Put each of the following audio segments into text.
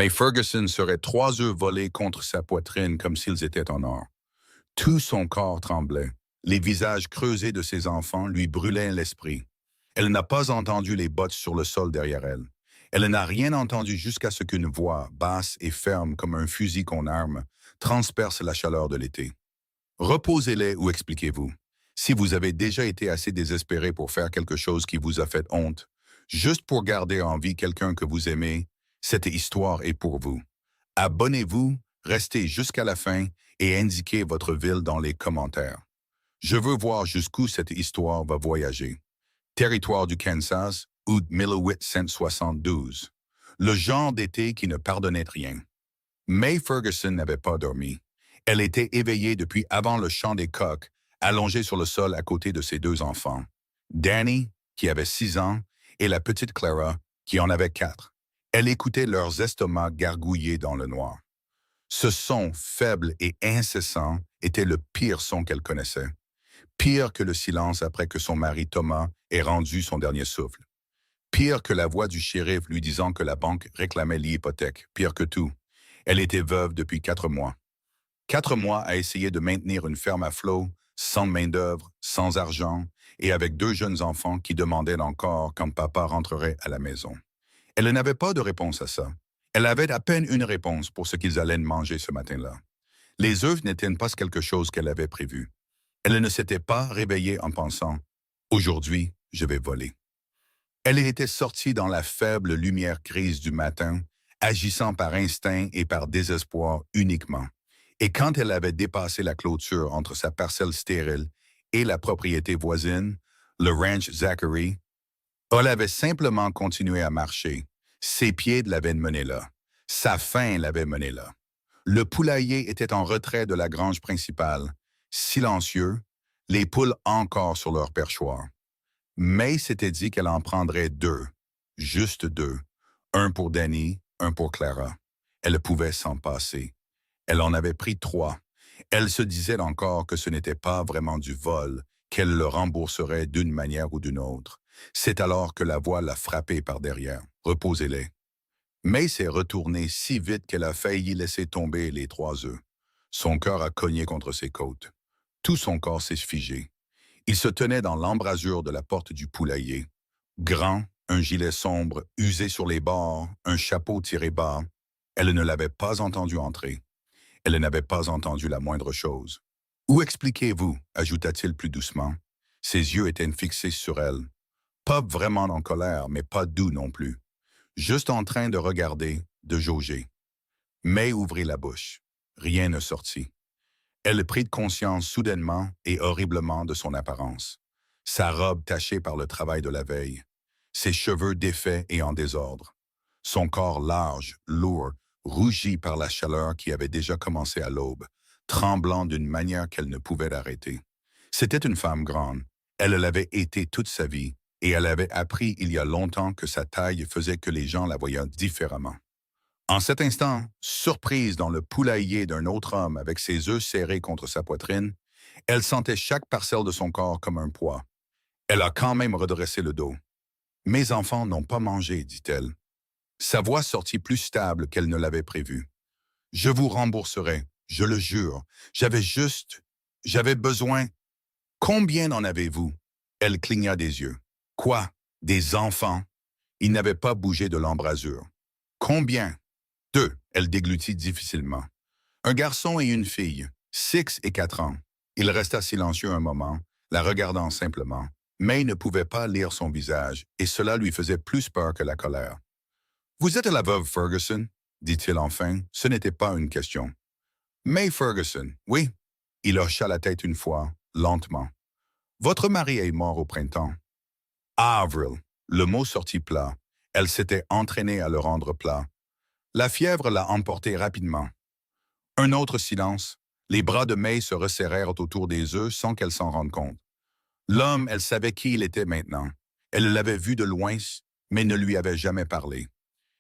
Mais Ferguson serait 3 œufs volés contre sa poitrine comme s'ils étaient en or. Tout son corps tremblait. Les visages creusés de ses enfants lui brûlaient l'esprit. Elle n'a pas entendu les bottes sur le sol derrière elle. Elle n'a rien entendu jusqu'à ce qu'une voix, basse et ferme comme un fusil qu'on arme, transperce la chaleur de l'été. Reposez-les ou expliquez-vous. Si vous avez déjà été assez désespéré pour faire quelque chose qui vous a fait honte, juste pour garder en vie quelqu'un que vous aimez, cette histoire est pour vous. Abonnez-vous, restez jusqu'à la fin et indiquez votre ville dans les commentaires. Je veux voir jusqu'où cette histoire va voyager. Territoire du Kansas ou de 1872. Le genre d'été qui ne pardonnait rien. May Ferguson n'avait pas dormi. Elle était éveillée depuis avant le chant des coqs, allongée sur le sol à côté de ses 2 enfants. Danny, qui avait 6 ans, et la petite Clara, qui en avait 4. Elle écoutait leurs estomacs gargouiller dans le noir. Ce son faible et incessant était le pire son qu'elle connaissait. Pire que le silence après que son mari Thomas ait rendu son dernier souffle. Pire que la voix du shérif lui disant que la banque réclamait l'hypothèque. Pire que tout. Elle était veuve depuis 4 mois. 4 mois à essayer de maintenir une ferme à flot, sans main-d'œuvre, sans argent, et avec 2 jeunes enfants qui demandaient encore quand papa rentrerait à la maison. Elle n'avait pas de réponse à ça. Elle avait à peine une réponse pour ce qu'ils allaient manger ce matin-là. Les œufs n'étaient pas quelque chose qu'elle avait prévu. Elle ne s'était pas réveillée en pensant « Aujourd'hui, je vais voler ». Elle était sortie dans la faible lumière grise du matin, agissant par instinct et par désespoir uniquement. Et quand elle avait dépassé la clôture entre sa parcelle stérile et la propriété voisine, le ranch Zachary, elle avait simplement continué à marcher. Ses pieds l'avaient mené là. Sa faim l'avait mené là. Le poulailler était en retrait de la grange principale, silencieux, les poules encore sur leur perchoir. May s'était dit qu'elle en prendrait 2, juste 2, un pour Danny, un pour Clara. Elle pouvait s'en passer. Elle en avait pris 3. Elle se disait encore que ce n'était pas vraiment du vol, qu'elle le rembourserait d'une manière ou d'une autre. C'est alors que la voix l'a frappée par derrière. « Reposez-les ». May s'est retournée si vite qu'elle a failli laisser tomber les 3 œufs. Son cœur a cogné contre ses côtes. Tout son corps s'est figé. Il se tenait dans l'embrasure de la porte du poulailler. Grand, un gilet sombre, usé sur les bords, un chapeau tiré bas. Elle ne l'avait pas entendu entrer. Elle n'avait pas entendu la moindre chose. « Où expliquez-vous » ajouta-t-il plus doucement. Ses yeux étaient fixés sur elle. Pas vraiment en colère, mais pas doux non plus. Juste en train de regarder, de jauger. May ouvrit la bouche. Rien ne sortit. Elle prit conscience soudainement et horriblement de son apparence. Sa robe tachée par le travail de la veille. Ses cheveux défaits et en désordre. Son corps large, lourd, rougi par la chaleur qui avait déjà commencé à l'aube, tremblant d'une manière qu'elle ne pouvait arrêter. C'était une femme grande. Elle l'avait été toute sa vie, et elle avait appris il y a longtemps que sa taille faisait que les gens la voyaient différemment. En cet instant, surprise dans le poulailler d'un autre homme avec ses œufs serrés contre sa poitrine, elle sentait chaque parcelle de son corps comme un poids. Elle a quand même redressé le dos. « Mes enfants n'ont pas mangé, dit-elle. » Sa voix sortit plus stable qu'elle ne l'avait prévu. « Je vous rembourserai, je le jure. J'avais besoin. Combien en avez-vous? » Elle cligna des yeux. « Quoi? Des enfants? » Il n'avait pas bougé de l'embrasure. « Combien? » 2, elle déglutit difficilement. Un garçon et une fille, 6 et 4 ans. Il resta silencieux un moment, la regardant simplement. May ne pouvait pas lire son visage, et cela lui faisait plus peur que la colère. « Vous êtes la veuve Ferguson ?» dit-il enfin. Ce n'était pas une question. « May Ferguson, oui. » Il hocha la tête une fois, lentement. « Votre mari est mort au printemps. » « Avril. » Le mot sortit plat. Elle s'était entraînée à le rendre plat. La fièvre l'a emporté rapidement. Un autre silence. Les bras de May se resserrèrent autour des œufs sans qu'elle s'en rende compte. L'homme, elle savait qui il était maintenant. Elle l'avait vu de loin, mais ne lui avait jamais parlé.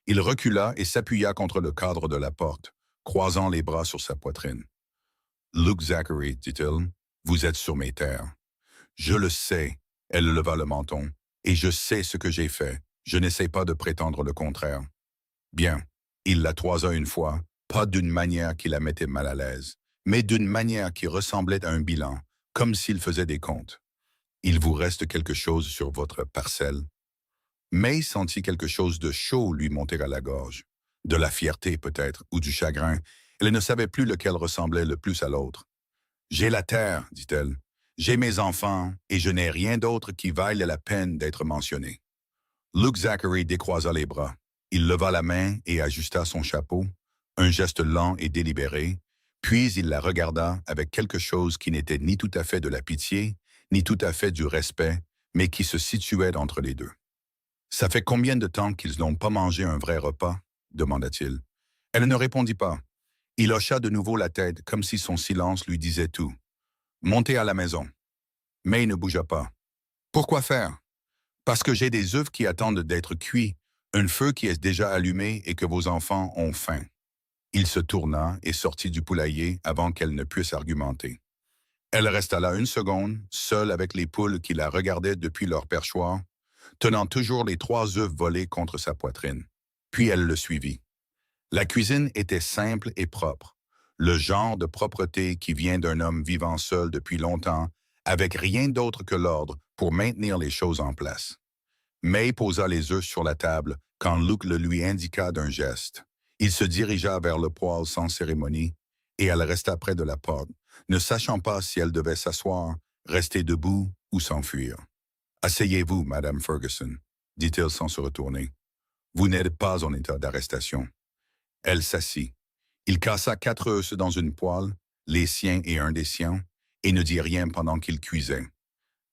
Il recula et s'appuya contre le cadre de la porte, croisant les bras sur sa poitrine. « Luke Zachary, dit-il, vous êtes sur mes terres. »« Je le sais. » Elle leva le menton. « Et je sais ce que j'ai fait. Je n'essaie pas de prétendre le contraire. »« Bien. Il la toisa une fois, pas d'une manière qui la mettait mal à l'aise, mais d'une manière qui ressemblait à un bilan, comme s'il faisait des comptes. Il vous reste quelque chose sur votre parcelle? May sentit quelque chose de chaud lui monter à la gorge. De la fierté peut-être, ou du chagrin. Elle ne savait plus lequel ressemblait le plus à l'autre. J'ai la terre, dit-elle. J'ai mes enfants, et je n'ai rien d'autre qui vaille la peine d'être mentionné. Luke Zachary décroisa les bras. Il leva la main et ajusta son chapeau, un geste lent et délibéré, puis il la regarda avec quelque chose qui n'était ni tout à fait de la pitié, ni tout à fait du respect, mais qui se situait entre les deux. Ça fait combien de temps qu'ils n'ont pas mangé un vrai repas? Demanda-t-il. Elle ne répondit pas. Il hocha de nouveau la tête comme si son silence lui disait tout. Montez à la maison. May ne bougea pas. Pourquoi faire? Parce que j'ai des œufs qui attendent d'être cuits, un feu qui est déjà allumé et que vos enfants ont faim. Il se tourna et sortit du poulailler avant qu'elle ne puisse argumenter. Elle resta là une seconde, seule avec les poules qui la regardaient depuis leur perchoir, tenant toujours les 3 œufs volés contre sa poitrine. Puis elle le suivit. La cuisine était simple et propre, le genre de propreté qui vient d'un homme vivant seul depuis longtemps, avec rien d'autre que l'ordre pour maintenir les choses en place. May posa les œufs sur la table quand Luke le lui indiqua d'un geste. Il se dirigea vers le poêle sans cérémonie, et elle resta près de la porte, ne sachant pas si elle devait s'asseoir, rester debout ou s'enfuir. Asseyez-vous, Madame Ferguson, dit-il sans se retourner. Vous n'êtes pas en état d'arrestation. Elle s'assit. Il cassa 4 œufs dans une poêle, les siens et un des siens, et ne dit rien pendant qu'il cuisait.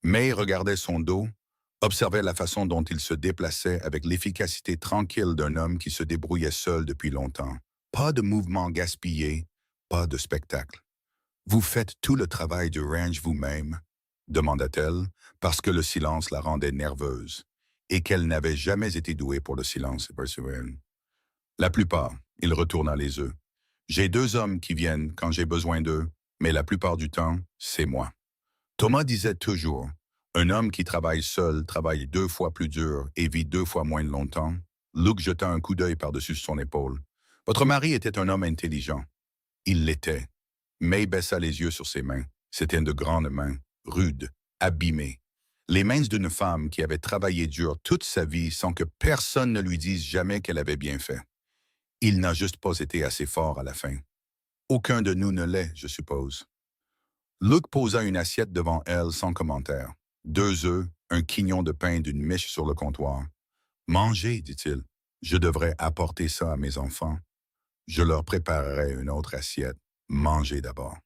May regardait son dos, observait la façon dont il se déplaçait avec l'efficacité tranquille d'un homme qui se débrouillait seul depuis longtemps. Pas de mouvement gaspillé, pas de spectacle. Vous faites tout le travail du ranch vous-même, demanda-t-elle, parce que le silence la rendait nerveuse, et qu'elle n'avait jamais été douée pour le silence, Percival. La plupart, il retourna les œufs. J'ai 2 hommes qui viennent quand j'ai besoin d'eux, mais la plupart du temps, c'est moi. Thomas disait toujours, un homme qui travaille seul travaille 2 fois plus dur et vit 2 fois moins longtemps. Luke jeta un coup d'œil par-dessus son épaule. Votre mari était un homme intelligent. Il l'était. May baissa les yeux sur ses mains. C'étaient de grandes mains, rudes, abîmées. Les mains d'une femme qui avait travaillé dur toute sa vie sans que personne ne lui dise jamais qu'elle avait bien fait. Il n'a juste pas été assez fort à la fin. Aucun de nous ne l'est, je suppose. Luke posa une assiette devant elle sans commentaire. 2 œufs, un quignon de pain d'une miche sur le comptoir. Mangez, dit-il. Je devrais apporter ça à mes enfants. Je leur préparerai une autre assiette. Mangez d'abord.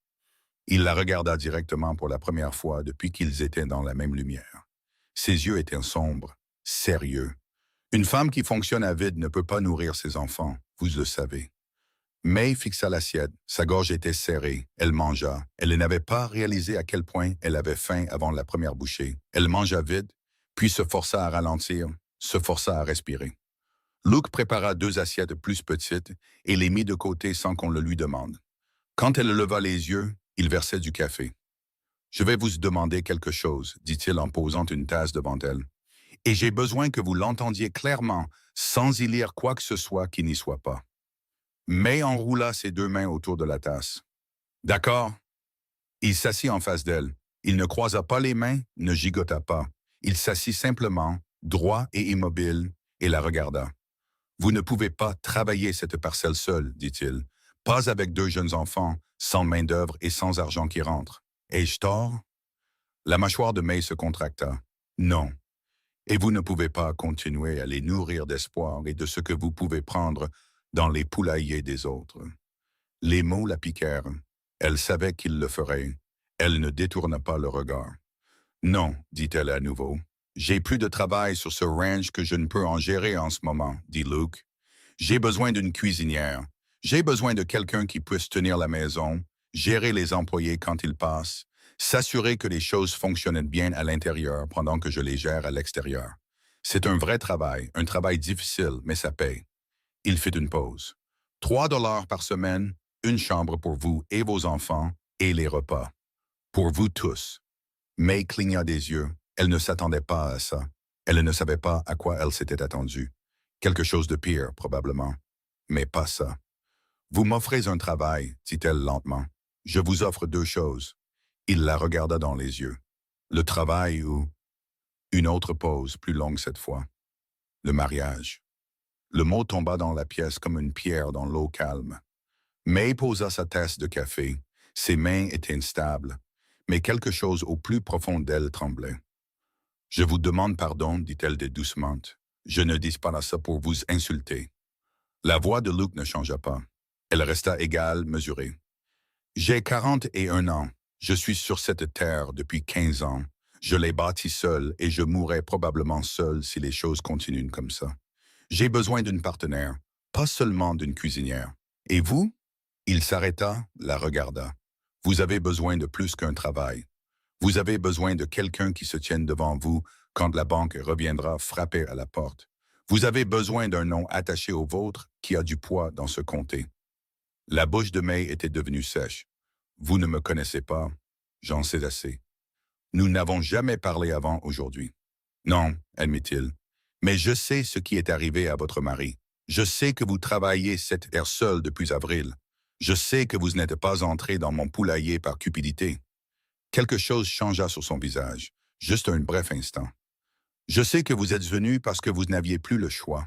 Il la regarda directement pour la première fois depuis qu'ils étaient dans la même lumière. Ses yeux étaient sombres, sérieux. Une femme qui fonctionne à vide ne peut pas nourrir ses enfants, vous le savez. May fixa l'assiette, sa gorge était serrée, elle mangea. Elle n'avait pas réalisé à quel point elle avait faim avant la première bouchée. Elle mangea vite, puis se força à ralentir, se força à respirer. Luke prépara 2 assiettes plus petites et les mit de côté sans qu'on le lui demande. Quand elle leva les yeux, il versait du café. « Je vais vous demander quelque chose, dit-il en posant une tasse devant elle. Et j'ai besoin que vous l'entendiez clairement, sans y lire quoi que ce soit qui n'y soit pas. » May enroula ses 2 mains autour de la tasse. « D'accord. » Il s'assit en face d'elle. Il ne croisa pas les mains, ne gigota pas. Il s'assit simplement, droit et immobile, et la regarda. « Vous ne pouvez pas travailler cette parcelle seule, dit-il. Pas avec 2 jeunes enfants, sans main-d'œuvre et sans argent qui rentre. Ai-je tort? » La mâchoire de May se contracta. « Non. Et vous ne pouvez pas continuer à les nourrir d'espoir et de ce que vous pouvez prendre dans les poulaillers des autres. » Les mots la piquèrent. Elle savait qu'il le ferait. Elle ne détourna pas le regard. « Non, dit-elle à nouveau. J'ai plus de travail sur ce ranch que je ne peux en gérer en ce moment, dit Luke. J'ai besoin d'une cuisinière. J'ai besoin de quelqu'un qui puisse tenir la maison, gérer les employés quand ils passent, s'assurer que les choses fonctionnent bien à l'intérieur pendant que je les gère à l'extérieur. C'est un vrai travail, un travail difficile, mais ça paye. » Il fit une pause. 3 $ par semaine, une chambre pour vous et vos enfants, et les repas. Pour vous tous. May cligna des yeux. Elle ne s'attendait pas à ça. Elle ne savait pas à quoi elle s'était attendue. Quelque chose de pire, probablement. Mais pas ça. Vous m'offrez un travail, dit-elle lentement. Je vous offre deux choses. Il la regarda dans les yeux. Le travail ou une autre pause, plus longue cette fois. Le mariage. Le mot tomba dans la pièce comme une pierre dans l'eau calme. May posa sa tasse de café. Ses mains étaient instables, mais quelque chose au plus profond d'elle tremblait. Je vous demande pardon, dit-elle doucement. Je ne dis pas ça pour vous insulter. La voix de Luke ne changea pas. Elle resta égale, mesurée. J'ai 41 ans. Je suis sur cette terre depuis 15 ans. Je l'ai bâtie seul et je mourrai probablement seul si les choses continuent comme ça. J'ai besoin d'une partenaire, pas seulement d'une cuisinière. Et vous? Il s'arrêta, la regarda. Vous avez besoin de plus qu'un travail. Vous avez besoin de quelqu'un qui se tienne devant vous quand la banque reviendra frapper à la porte. Vous avez besoin d'un nom attaché au vôtre qui a du poids dans ce comté. La bouche de May était devenue sèche. Vous ne me connaissez pas, j'en sais assez. Nous n'avons jamais parlé avant aujourd'hui. Non, admit-il, mais je sais ce qui est arrivé à votre mari. Je sais que vous travaillez cette heure seul depuis avril. Je sais que vous n'êtes pas entré dans mon poulailler par cupidité. Quelque chose changea sur son visage, juste un bref instant. Je sais que vous êtes venu parce que vous n'aviez plus le choix.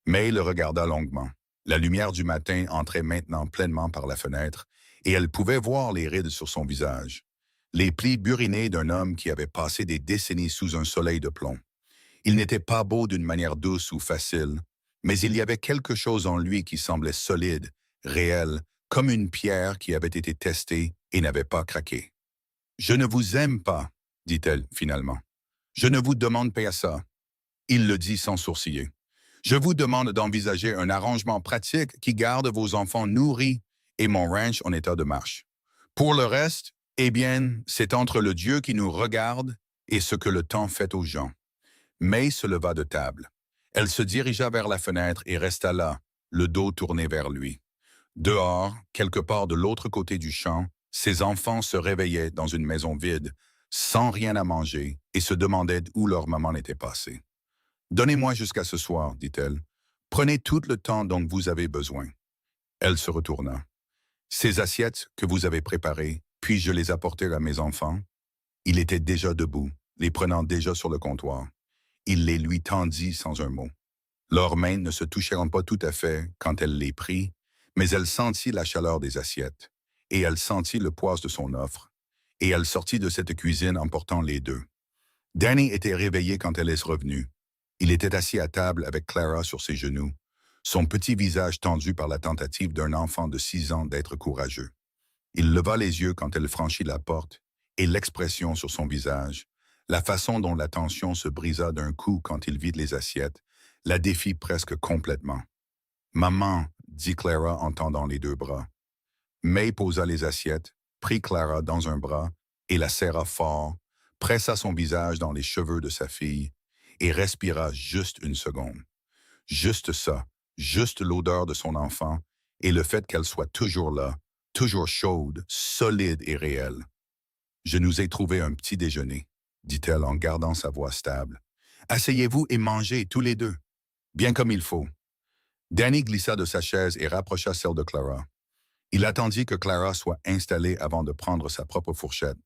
May le regarda longuement. La lumière du matin entrait maintenant pleinement par la fenêtre, et elle pouvait voir les rides sur son visage, les plis burinés d'un homme qui avait passé des décennies sous un soleil de plomb. Il n'était pas beau d'une manière douce ou facile, mais il y avait quelque chose en lui qui semblait solide, réel, comme une pierre qui avait été testée et n'avait pas craqué. « Je ne vous aime pas, dit-elle finalement. Je ne vous demande pas ça. » Il le dit sans sourciller. « Je vous demande d'envisager un arrangement pratique qui garde vos enfants nourris et mon ranch en état de marche. Pour le reste, eh bien, c'est entre le Dieu qui nous regarde et ce que le temps fait aux gens. » May se leva de table. Elle se dirigea vers la fenêtre et resta là, le dos tourné vers lui. Dehors, quelque part de l'autre côté du champ, ses enfants se réveillaient dans une maison vide, sans rien à manger, et se demandaient où leur maman était passée. « Donnez-moi jusqu'à ce soir, dit-elle. Prenez tout le temps dont vous avez besoin. » Elle se retourna. « Ces assiettes que vous avez préparées, puis-je les apporter à mes enfants? » Il était déjà debout, les prenant déjà sur le comptoir. Il les lui tendit sans un mot. Leurs mains ne se touchèrent pas tout à fait quand elle les prit, mais elle sentit la chaleur des assiettes, et elle sentit le poids de son offre, et elle sortit de cette cuisine en portant les deux. Danny était réveillé quand elle est revenue. Il était assis à table avec Clara sur ses genoux, son petit visage tendu par la tentative d'un enfant de 6 ans d'être courageux. Il leva les yeux quand elle franchit la porte, et l'expression sur son visage, la façon dont la tension se brisa d'un coup quand il vit les assiettes, la défit presque complètement. « Maman, » dit Clara en tendant les deux bras. May posa les assiettes, prit Clara dans un bras et la serra fort, pressa son visage dans les cheveux de sa fille et respira juste une seconde. Juste ça, juste l'odeur de son enfant et le fait qu'elle soit toujours là, toujours chaude, solide et réelle. « Je nous ai trouvé un petit déjeuner, » dit-elle en gardant sa voix stable. « Asseyez-vous et mangez tous les deux, bien comme il faut. » Danny glissa de sa chaise et rapprocha celle de Clara. Il attendit que Clara soit installée avant de prendre sa propre fourchette.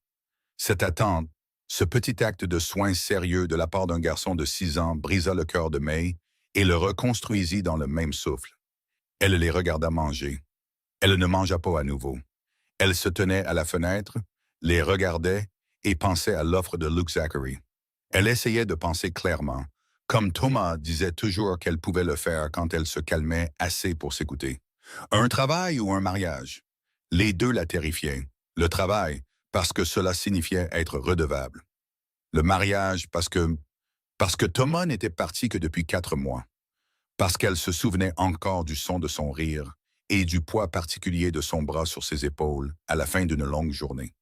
Cette attente, ce petit acte de soin sérieux de la part d'un garçon de 6 ans brisa le cœur de May et le reconstruisit dans le même souffle. Elle les regarda manger. Elle ne mangea pas à nouveau. Elle se tenait à la fenêtre, les regardait et pensait à l'offre de Luke Zachary. Elle essayait de penser clairement, comme Thomas disait toujours qu'elle pouvait le faire quand elle se calmait assez pour s'écouter. Un travail ou un mariage? Les deux la terrifiaient. Le travail, parce que cela signifiait être redevable. Le mariage, parce que Thomas n'était parti que depuis 4 mois. Parce qu'elle se souvenait encore du son de son rire et du poids particulier de son bras sur ses épaules à la fin d'une longue journée.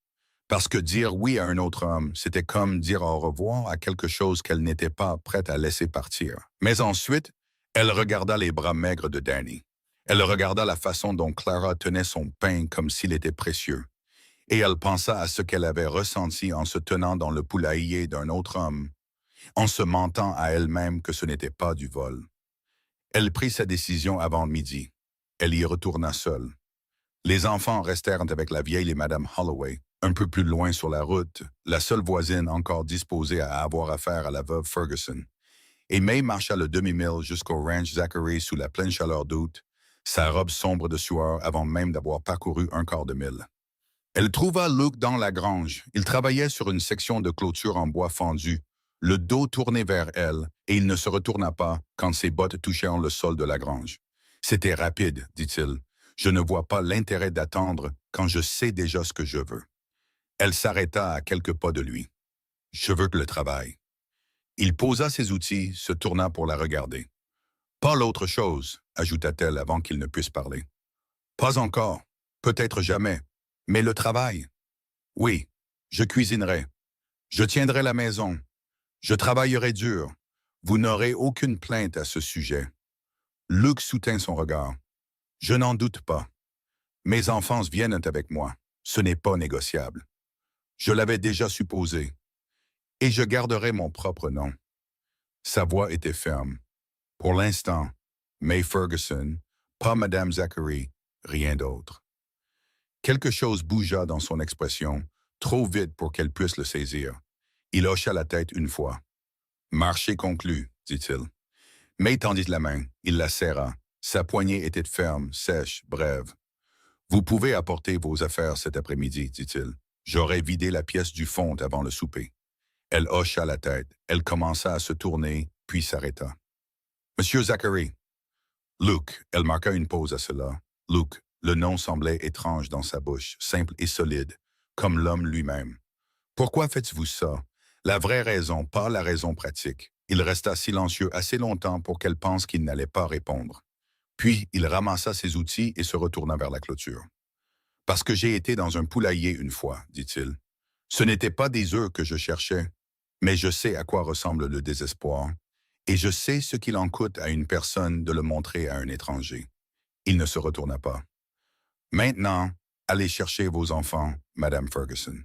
Parce que dire oui à un autre homme, c'était comme dire au revoir à quelque chose qu'elle n'était pas prête à laisser partir. Mais ensuite, elle regarda les bras maigres de Danny. Elle regarda la façon dont Clara tenait son pain comme s'il était précieux. Et elle pensa à ce qu'elle avait ressenti en se tenant dans le poulailler d'un autre homme, en se mentant à elle-même que ce n'était pas du vol. Elle prit sa décision avant midi. Elle y retourna seule. Les enfants restèrent avec la vieille et Madame Holloway, un peu plus loin sur la route, la seule voisine encore disposée à avoir affaire à la veuve Ferguson. Et May marcha le demi-mille jusqu'au ranch Zachary sous la pleine chaleur d'août, sa robe sombre de sueur avant même d'avoir parcouru un quart de mille. Elle trouva Luke dans la grange. Il travaillait sur une section de clôture en bois fendu, le dos tourné vers elle, et il ne se retourna pas quand ses bottes touchèrent le sol de la grange. « C'était rapide, dit-il. Je ne vois pas l'intérêt d'attendre quand je sais déjà ce que je veux. » Elle s'arrêta à quelques pas de lui. « Je veux le travail. » Il posa ses outils, se tourna pour la regarder. « Pas l'autre chose, » ajouta-t-elle avant qu'il ne puisse parler. « Pas encore, peut-être jamais, mais le travail. Oui, je cuisinerai. Je tiendrai la maison. Je travaillerai dur. Vous n'aurez aucune plainte à ce sujet. » Luke soutint son regard. « Je n'en doute pas. Mes enfants viennent avec moi. Ce n'est pas négociable. Je l'avais déjà supposé. Et je garderai mon propre nom. » Sa voix était ferme. Pour l'instant, May Ferguson, pas Madame Zachary, rien d'autre. Quelque chose bougea dans son expression, trop vite pour qu'elle puisse le saisir. Il hocha la tête une fois. « Marché conclu, » dit-il. May tendit la main, il la serra. Sa poignée était ferme, sèche, brève. « Vous pouvez apporter vos affaires cet après-midi, » dit-il. « J'aurai vidé la pièce du fond avant le souper. » Elle hocha la tête. Elle commença à se tourner, puis s'arrêta. « Monsieur Zachary. » Luke, elle marqua une pause à cela. Luke, le nom semblait étrange dans sa bouche, simple et solide, comme l'homme lui-même. « Pourquoi faites-vous ça? » La vraie raison, pas la raison pratique. Il resta silencieux assez longtemps pour qu'elle pense qu'il n'allait pas répondre. Puis, il ramassa ses outils et se retourna vers la clôture. « Parce que j'ai été dans un poulailler une fois, » dit-il. « Ce n'était pas des œufs que je cherchais, mais je sais à quoi ressemble le désespoir, et je sais ce qu'il en coûte à une personne de le montrer à un étranger. » Il ne se retourna pas. « Maintenant, allez chercher vos enfants, Madame Ferguson. »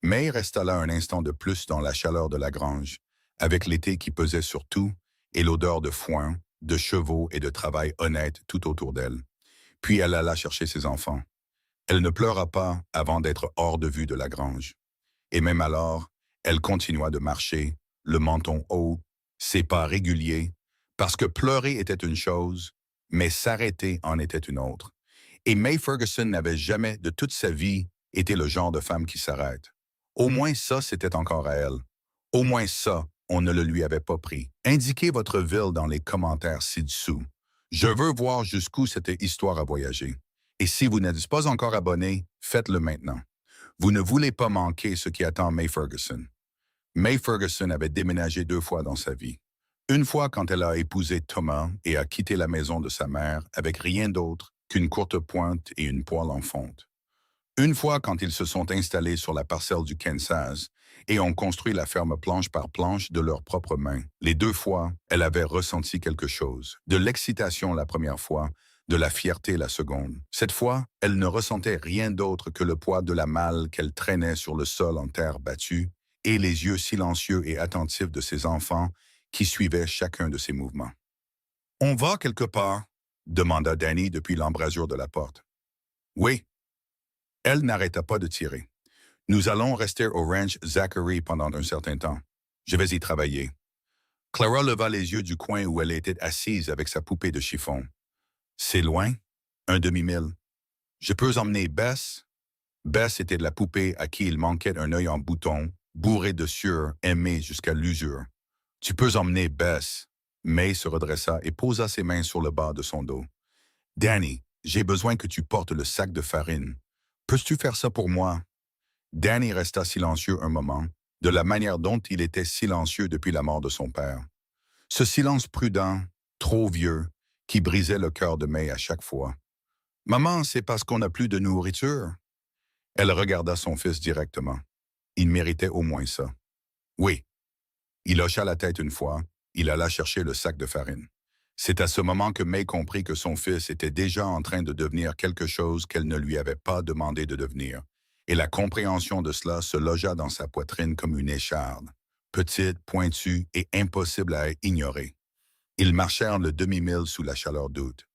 May resta là un instant de plus dans la chaleur de la grange, avec l'été qui pesait sur tout et l'odeur de foin, de chevaux et de travail honnête tout autour d'elle. Puis elle alla chercher ses enfants. Elle ne pleura pas avant d'être hors de vue de la grange. Et même alors, elle continua de marcher, le menton haut, ses pas réguliers, parce que pleurer était une chose, mais s'arrêter en était une autre. Et May Ferguson n'avait jamais, de toute sa vie, été le genre de femme qui s'arrête. Au moins ça, c'était encore à elle. Au moins ça, on ne le lui avait pas pris. Indiquez votre ville dans les commentaires ci-dessous. Je veux voir jusqu'où cette histoire a voyagé. Et si vous n'êtes pas encore abonné, faites-le maintenant. Vous ne voulez pas manquer ce qui attend May Ferguson. May Ferguson avait déménagé 2 fois dans sa vie. Une fois quand elle a épousé Thomas et a quitté la maison de sa mère avec rien d'autre qu'une courte pointe et une poêle en fonte. Une fois quand ils se sont installés sur la parcelle du Kansas et ont construit la ferme planche par planche de leurs propres mains. Les 2 fois, elle avait ressenti quelque chose. De l'excitation la première fois, de la fierté la seconde. Cette fois, elle ne ressentait rien d'autre que le poids de la malle qu'elle traînait sur le sol en terre battue et les yeux silencieux et attentifs de ses enfants qui suivaient chacun de ses mouvements. « On va quelque part ?» demanda Danny depuis l'embrasure de la porte. « Oui. » Elle n'arrêta pas de tirer. « Nous allons rester au ranch Zachary pendant un certain temps. Je vais y travailler. » Clara leva les yeux du coin où elle était assise avec sa poupée de chiffon. « C'est loin? Un demi-mille. Je peux emmener Bess? » Bess était de la poupée à qui il manquait un œil en bouton, bourré de sueur, aimée jusqu'à l'usure. « Tu peux emmener Bess. » May se redressa et posa ses mains sur le bas de son dos. « Danny, j'ai besoin que tu portes le sac de farine. Peux-tu faire ça pour moi? » Danny resta silencieux un moment, de la manière dont il était silencieux depuis la mort de son père. Ce silence prudent, trop vieux, qui brisait le cœur de May à chaque fois. « Maman, c'est parce qu'on n'a plus de nourriture. » Elle regarda son fils directement. Il méritait au moins ça. « Oui. » Il hocha la tête une fois, il alla chercher le sac de farine. C'est à ce moment que May comprit que son fils était déjà en train de devenir quelque chose qu'elle ne lui avait pas demandé de devenir, et la compréhension de cela se logea dans sa poitrine comme une écharde, petite, pointue et impossible à ignorer. Ils marchèrent le demi-mille sous la chaleur d'août.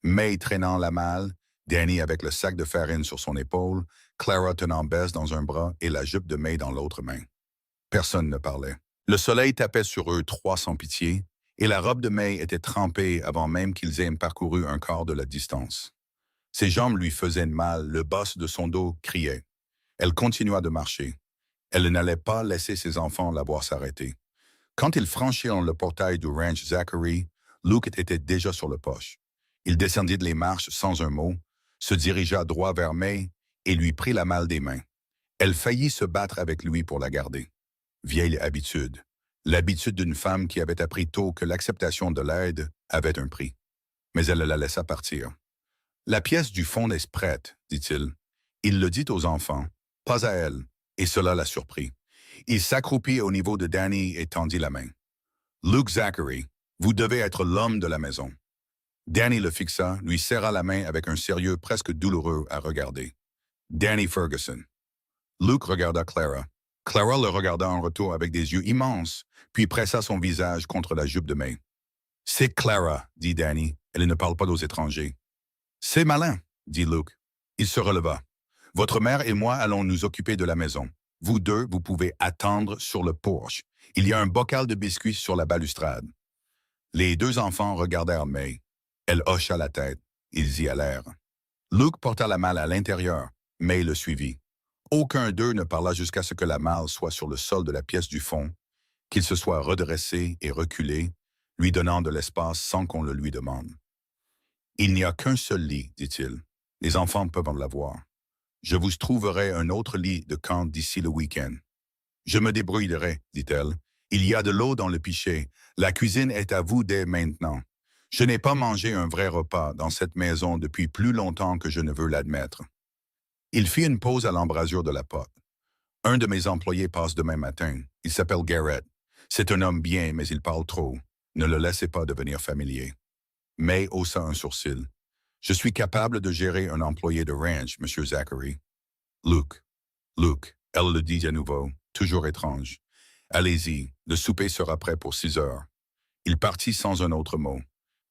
May traînant la malle, Danny avec le sac de farine sur son épaule, Clara tenant Bess dans un bras et la jupe de May dans l'autre main. Personne ne parlait. Le soleil tapait sur eux trois sans pitié, et la robe de May était trempée avant même qu'ils aient parcouru un quart de la distance. Ses jambes lui faisaient mal, le boss de son dos criait. Elle continua de marcher. Elle n'allait pas laisser ses enfants la voir s'arrêter. Quand ils franchirent le portail du ranch Zachary, Luke était déjà sur le poche. Il descendit les marches sans un mot, se dirigea droit vers May et lui prit la malle des mains. Elle faillit se battre avec lui pour la garder. Vieille habitude. L'habitude d'une femme qui avait appris tôt que l'acceptation de l'aide avait un prix. Mais elle la laissa partir. La pièce du fond est prête, dit-il. Il le dit aux enfants, pas à elle, et cela la surprit. Il s'accroupit au niveau de Danny et tendit la main. Luke Zachary, vous devez être l'homme de la maison. Danny le fixa, lui serra la main avec un sérieux presque douloureux à regarder. Danny Ferguson. Luke regarda Clara. Clara le regarda en retour avec des yeux immenses, puis pressa son visage contre la jupe de May. « C'est Clara, » dit Danny. « Elle ne parle pas aux étrangers. »« C'est malin, » dit Luke. Il se releva. « Votre mère et moi allons nous occuper de la maison. Vous deux, vous pouvez attendre sur le porche. Il y a un bocal de biscuits sur la balustrade. » Les deux enfants regardèrent May. Elle hocha la tête. Ils y allèrent. Luke porta la malle à l'intérieur. May le suivit. Aucun d'eux ne parla jusqu'à ce que la malle soit sur le sol de la pièce du fond, qu'il se soit redressé et reculé, lui donnant de l'espace sans qu'on le lui demande. « Il n'y a qu'un seul lit, dit-il. Les enfants peuvent en l'avoir. Je vous trouverai un autre lit de camp d'ici le week-end. »« Je me débrouillerai, dit-elle. Il y a de l'eau dans le pichet. La cuisine est à vous dès maintenant. Je n'ai pas mangé un vrai repas dans cette maison depuis plus longtemps que je ne veux l'admettre. » Il fit une pause à l'embrasure de la porte. « Un de mes employés passe demain matin. Il s'appelle Garrett. C'est un homme bien, mais il parle trop. Ne le laissez pas devenir familier. » May haussa un sourcil. « Je suis capable de gérer un employé de ranch, Monsieur Zachary. »« Luke. » Elle le dit à nouveau, toujours étrange. « Allez-y, le souper sera prêt pour 6 heures. » Il partit sans un autre mot.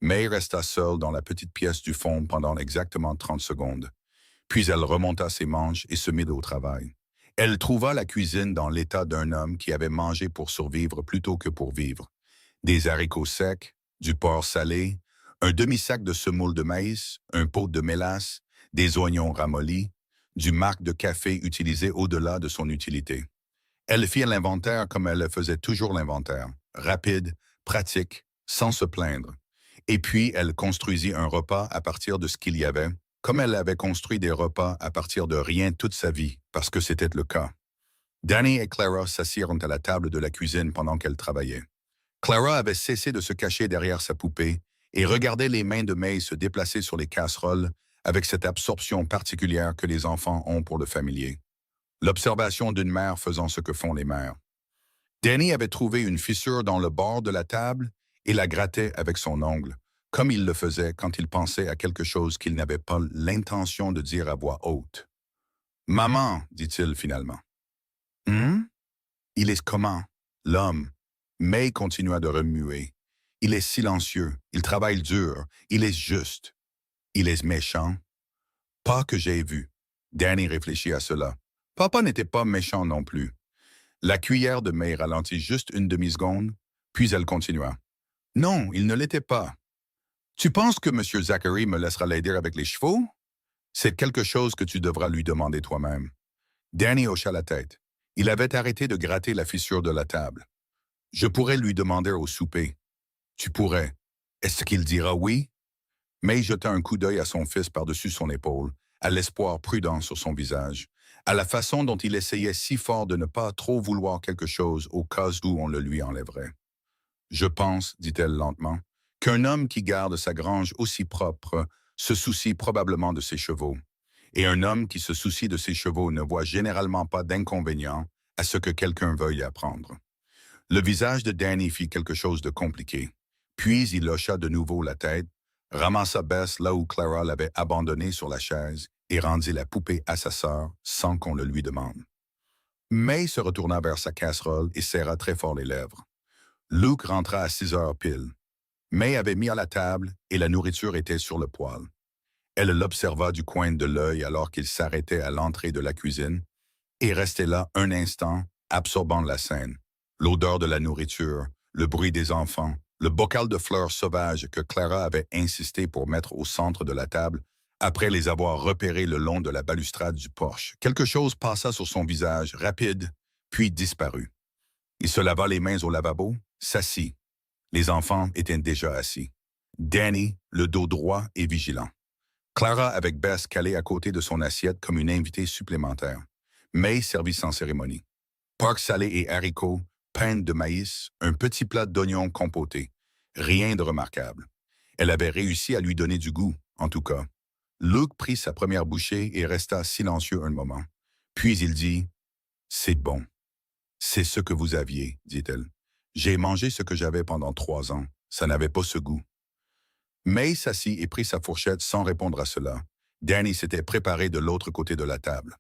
May resta seule dans la petite pièce du fond pendant exactement 30 secondes. Puis elle remonta ses manches et se mit au travail. Elle trouva la cuisine dans l'état d'un homme qui avait mangé pour survivre plutôt que pour vivre. Des haricots secs, du porc salé, un demi-sac de semoule de maïs, un pot de mélasse, des oignons ramollis, du marc de café utilisé au-delà de son utilité. Elle fit l'inventaire comme elle faisait toujours l'inventaire, rapide, pratique, sans se plaindre. Et puis elle construisit un repas à partir de ce qu'il y avait, comme elle avait construit des repas à partir de rien toute sa vie, parce que c'était le cas. Danny et Clara s'assirent à la table de la cuisine pendant qu'elle travaillait. Clara avait cessé de se cacher derrière sa poupée et regardait les mains de May se déplacer sur les casseroles avec cette absorption particulière que les enfants ont pour le familier. L'observation d'une mère faisant ce que font les mères. Danny avait trouvé une fissure dans le bord de la table et la grattait avec son ongle, comme il le faisait quand il pensait à quelque chose qu'il n'avait pas l'intention de dire à voix haute. « Maman, dit-il finalement. « Hum? Il est comment? L'homme. » May continua de remuer. « Il est silencieux, il travaille dur, il est juste. Il est méchant. » « Pas que j'ai vu. » Danny réfléchit à cela. Papa n'était pas méchant non plus. La cuillère de May ralentit juste une demi-seconde, puis elle continua. « Non, il ne l'était pas. Tu penses que M. Zachary me laissera l'aider avec les chevaux? C'est quelque chose que tu devras lui demander toi-même. » Danny hocha la tête. Il avait arrêté de gratter la fissure de la table. « Je pourrais lui demander au souper. »« Tu pourrais. Est-ce qu'il dira oui? » May jeta un coup d'œil à son fils par-dessus son épaule, à l'espoir prudent sur son visage, à la façon dont il essayait si fort de ne pas trop vouloir quelque chose au cas où on le lui enlèverait. « Je pense, dit-elle lentement, qu'un homme qui garde sa grange aussi propre se soucie probablement de ses chevaux. Et un homme qui se soucie de ses chevaux ne voit généralement pas d'inconvénient à ce que quelqu'un veuille apprendre. » Le visage de Danny fit quelque chose de compliqué. Puis il hocha de nouveau la tête, ramassa Bess là où Clara l'avait abandonnée sur la chaise et rendit la poupée à sa sœur sans qu'on le lui demande. May se retourna vers sa casserole et serra très fort les lèvres. Luke rentra à 6 heures pile. May avait mis à la table et la nourriture était sur le poêle. Elle l'observa du coin de l'œil alors qu'il s'arrêtait à l'entrée de la cuisine et restait là un instant, absorbant la scène. L'odeur de la nourriture, le bruit des enfants, le bocal de fleurs sauvages que Clara avait insisté pour mettre au centre de la table, après les avoir repérés le long de la balustrade du porche. Quelque chose passa sur son visage, rapide, puis disparut. Il se lava les mains au lavabo, s'assit. Les enfants étaient déjà assis. Danny, le dos droit et vigilant. Clara avec Bess calée à côté de son assiette comme une invitée supplémentaire. May servit sans cérémonie. Porc salé et haricots, pain de maïs, un petit plat d'oignons compotés. Rien de remarquable. Elle avait réussi à lui donner du goût, en tout cas. Luke prit sa première bouchée et resta silencieux un moment. Puis il dit « C'est bon. C'est ce que vous aviez, dit-elle. J'ai mangé ce que j'avais pendant 3 ans. Ça n'avait pas ce goût. » May s'assit et prit sa fourchette sans répondre à cela. Danny s'était préparé de l'autre côté de la table.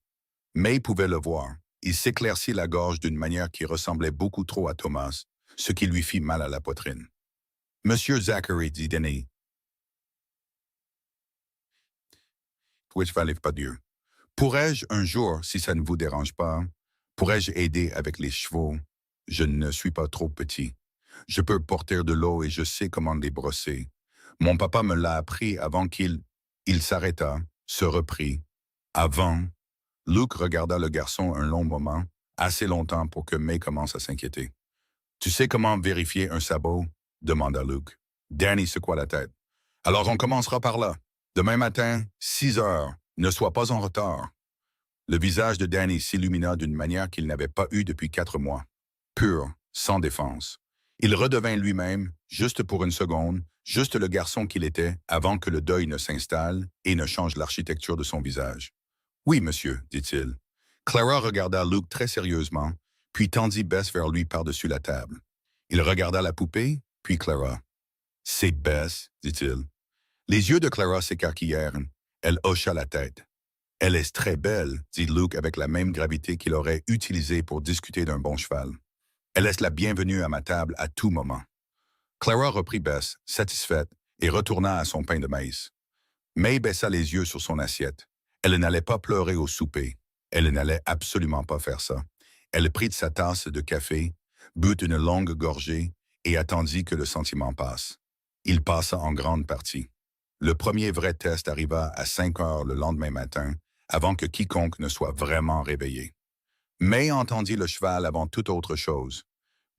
May pouvait le voir. Il s'éclaircit la gorge d'une manière qui ressemblait beaucoup trop à Thomas, ce qui lui fit mal à la poitrine. « Monsieur Zachary, dit Danny. Which valait pas Dieu. Pourrais-je un jour, si ça ne vous dérange pas, pourrais-je aider avec les chevaux? Je ne suis pas trop petit. Je peux porter de l'eau et je sais comment les brosser. Mon papa me l'a appris avant qu'il... » Il s'arrêta, se reprit. Avant... Luke regarda le garçon un long moment, assez longtemps pour que May commence à s'inquiéter. « Tu sais comment vérifier un sabot? » demanda Luke. Danny secoua la tête. « Alors on commencera par là. Demain matin, 6 heures. Ne sois pas en retard. » Le visage de Danny s'illumina d'une manière qu'il n'avait pas eue depuis 4 mois. Pur, sans défense. Il redevint lui-même, juste pour une seconde, juste le garçon qu'il était avant que le deuil ne s'installe et ne change l'architecture de son visage. « Oui, monsieur, dit-il. » Clara regarda Luke très sérieusement, puis tendit Bess vers lui par-dessus la table. Il regarda la poupée, puis Clara. « C'est Bess, dit-il. » Les yeux de Clara s'écarquillèrent. Elle hocha la tête. « Elle est très belle, dit Luke avec la même gravité qu'il aurait utilisée pour discuter d'un bon cheval. Elle est la bienvenue à ma table à tout moment. » Clara reprit Bess, satisfaite, et retourna à son pain de maïs. May baissa les yeux sur son assiette. Elle n'allait pas pleurer au souper. Elle n'allait absolument pas faire ça. Elle prit sa tasse de café, but une longue gorgée et attendit que le sentiment passe. Il passa en grande partie. Le premier vrai test arriva à 5 heures le lendemain matin, avant que quiconque ne soit vraiment réveillé. May entendit le cheval avant toute autre chose.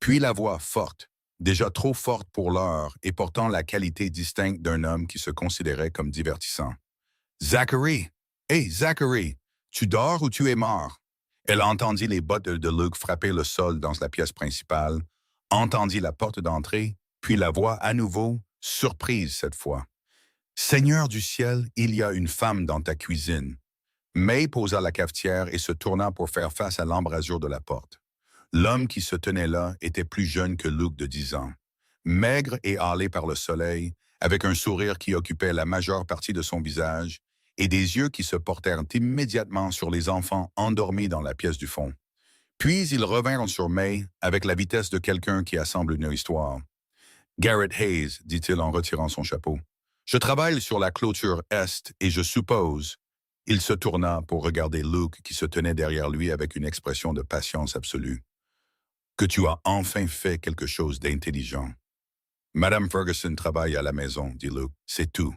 Puis la voix forte, déjà trop forte pour l'heure et portant la qualité distincte d'un homme qui se considérait comme divertissant. « Zachary! Hé, Zachary! Tu dors ou tu es mort? » Elle entendit les bottes de Luke frapper le sol dans la pièce principale, entendit la porte d'entrée, puis la voix à nouveau, surprise cette fois. « Seigneur du ciel, il y a une femme dans ta cuisine. » May posa la cafetière et se tourna pour faire face à l'embrasure de la porte. L'homme qui se tenait là était plus jeune que Luke de 10 ans. Maigre et hâlé par le soleil, avec un sourire qui occupait la majeure partie de son visage, et des yeux qui se portèrent immédiatement sur les enfants endormis dans la pièce du fond. Puis ils revinrent sur May avec la vitesse de quelqu'un qui assemble une histoire. « Garrett Hayes, dit-il en retirant son chapeau. Je travaille sur la clôture Est et je suppose... » Il se tourna pour regarder Luke qui se tenait derrière lui avec une expression de patience absolue. « Que tu as enfin fait quelque chose d'intelligent. »« Madame Ferguson travaille à la maison, dit Luke. C'est tout. »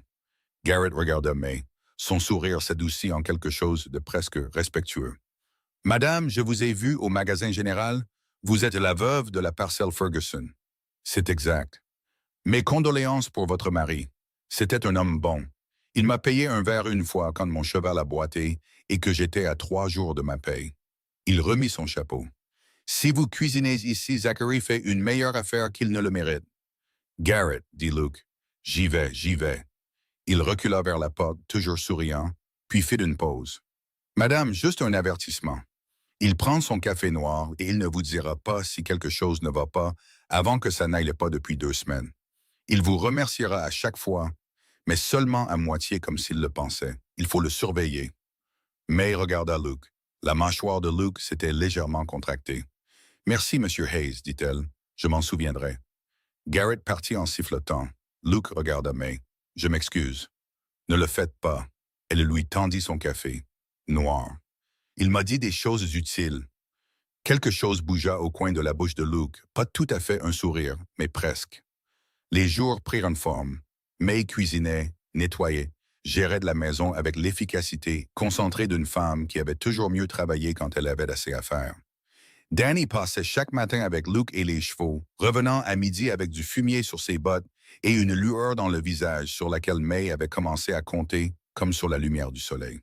Garrett regarda May. Son sourire s'adoucit en quelque chose de presque respectueux. « Madame, je vous ai vue au magasin général. Vous êtes la veuve de la parcelle Ferguson. »« C'est exact. Mes condoléances pour votre mari. C'était un homme bon. Il m'a payé un verre une fois quand mon cheval a boité et que j'étais à 3 jours de ma paye. » Il remit son chapeau. « Si vous cuisinez ici, Zachary fait une meilleure affaire qu'il ne le mérite. »« Garrett, dit Luke. J'y vais, j'y vais. » Il recula vers la porte, toujours souriant, puis fit une pause. « Madame, juste un avertissement. Il prend son café noir et il ne vous dira pas si quelque chose ne va pas avant que ça n'aille pas depuis 2 semaines. Il vous remerciera à chaque fois, mais seulement à moitié comme s'il le pensait. Il faut le surveiller. » May regarda Luke. La mâchoire de Luke s'était légèrement contractée. « Merci, Monsieur Hayes, dit-elle. Je m'en souviendrai. » Garrett partit en sifflotant. Luke regarda May. « Je m'excuse. » »« Ne le faites pas. » Elle lui tendit son café. Noir. « Il m'a dit des choses utiles. » Quelque chose bougea au coin de la bouche de Luke, pas tout à fait un sourire, mais presque. Les jours prirent une forme. May cuisinait, nettoyait, gérait de la maison avec l'efficacité concentrée d'une femme qui avait toujours mieux travaillé quand elle avait assez à faire. Danny passait chaque matin avec Luke et les chevaux, revenant à midi avec du fumier sur ses bottes et une lueur dans le visage sur laquelle May avait commencé à compter comme sur la lumière du soleil.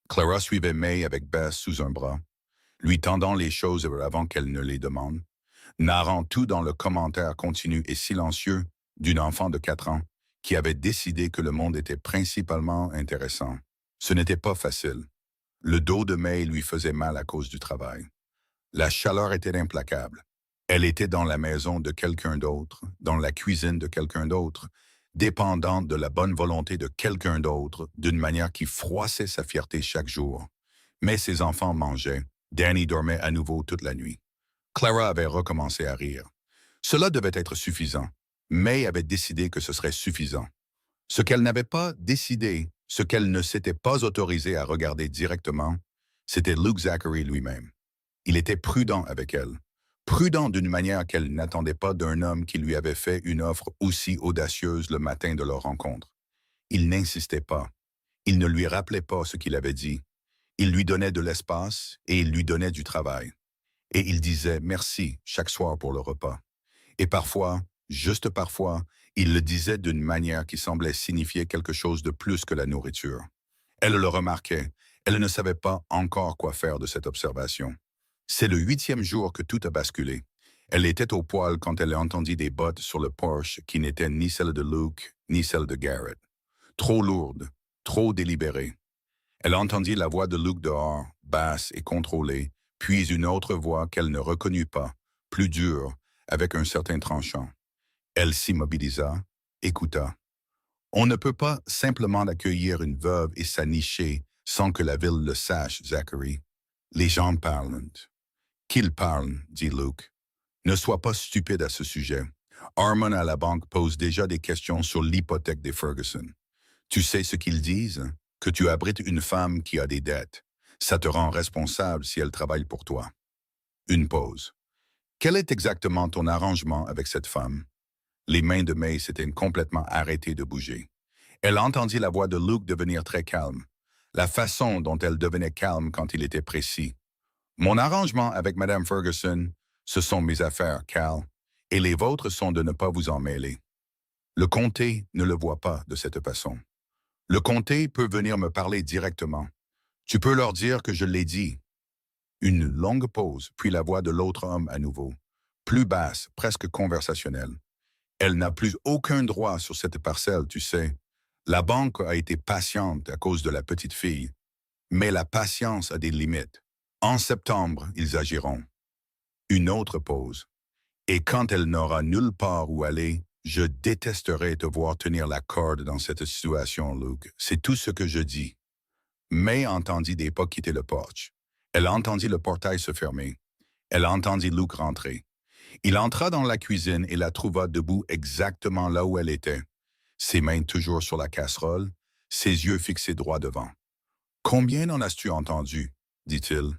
Clara suivait May avec Bess sous un bras, lui tendant les choses avant qu'elle ne les demande, narrant tout dans le commentaire continu et silencieux d'une enfant de 4 ans qui avait décidé que le monde était principalement intéressant. Ce n'était pas facile. Le dos de May lui faisait mal à cause du travail. La chaleur était implacable. Elle était dans la maison de quelqu'un d'autre, dans la cuisine de quelqu'un d'autre, dépendante de la bonne volonté de quelqu'un d'autre, d'une manière qui froissait sa fierté chaque jour. Mais ses enfants mangeaient. Danny dormait à nouveau toute la nuit. Clara avait recommencé à rire. Cela devait être suffisant. May avait décidé que ce serait suffisant. Ce qu'elle n'avait pas décidé, ce qu'elle ne s'était pas autorisée à regarder directement, c'était Luke Zachary lui-même. Il était prudent avec elle. Prudent d'une manière qu'elle n'attendait pas d'un homme qui lui avait fait une offre aussi audacieuse le matin de leur rencontre. Il n'insistait pas. Il ne lui rappelait pas ce qu'il avait dit. Il lui donnait de l'espace et il lui donnait du travail. Et il disait merci chaque soir pour le repas. Et parfois, juste parfois, il le disait d'une manière qui semblait signifier quelque chose de plus que la nourriture. Elle le remarquait. Elle ne savait pas encore quoi faire de cette observation. C'est le 8e jour que tout a basculé. Elle était au poil quand elle entendit des bottes sur le porche qui n'étaient ni celles de Luke, ni celles de Garrett. Trop lourdes, trop délibérées. Elle entendit la voix de Luke dehors, basse et contrôlée, puis une autre voix qu'elle ne reconnut pas, plus dure, avec un certain tranchant. Elle s'immobilisa, écouta. On ne peut pas simplement accueillir une veuve et sa nicher sans que la ville le sache, Zachary. Les gens parlent. Qu'ils parlent, dit Luke. Ne sois pas stupide à ce sujet. Harmon à la banque pose déjà des questions sur l'hypothèque des Ferguson. Tu sais ce qu'ils disent? Que tu abrites une femme qui a des dettes. Ça te rend responsable si elle travaille pour toi. Une pause. Quel est exactement ton arrangement avec cette femme? Les mains de May s'étaient complètement arrêtées de bouger. Elle entendit la voix de Luke devenir très calme. La façon dont elle devenait calme quand il était précis. Mon arrangement avec Madame Ferguson, ce sont mes affaires, Cal, et les vôtres sont de ne pas vous en mêler. Le comté ne le voit pas de cette façon. Le comté peut venir me parler directement. Tu peux leur dire que je l'ai dit. Une longue pause, puis la voix de l'autre homme à nouveau, plus basse, presque conversationnelle. Elle n'a plus aucun droit sur cette parcelle, tu sais. La banque a été patiente à cause de la petite fille, mais la patience a des limites. En septembre, ils agiront. Une autre pause. Et quand elle n'aura nulle part où aller, je détesterais te voir tenir la corde dans cette situation, Luke. C'est tout ce que je dis. May entendit des pas quitter le porche. Elle entendit le portail se fermer. Elle entendit Luke rentrer. Il entra dans la cuisine et la trouva debout exactement là où elle était, ses mains toujours sur la casserole, ses yeux fixés droit devant. « Combien en as-tu entendu? » dit-il.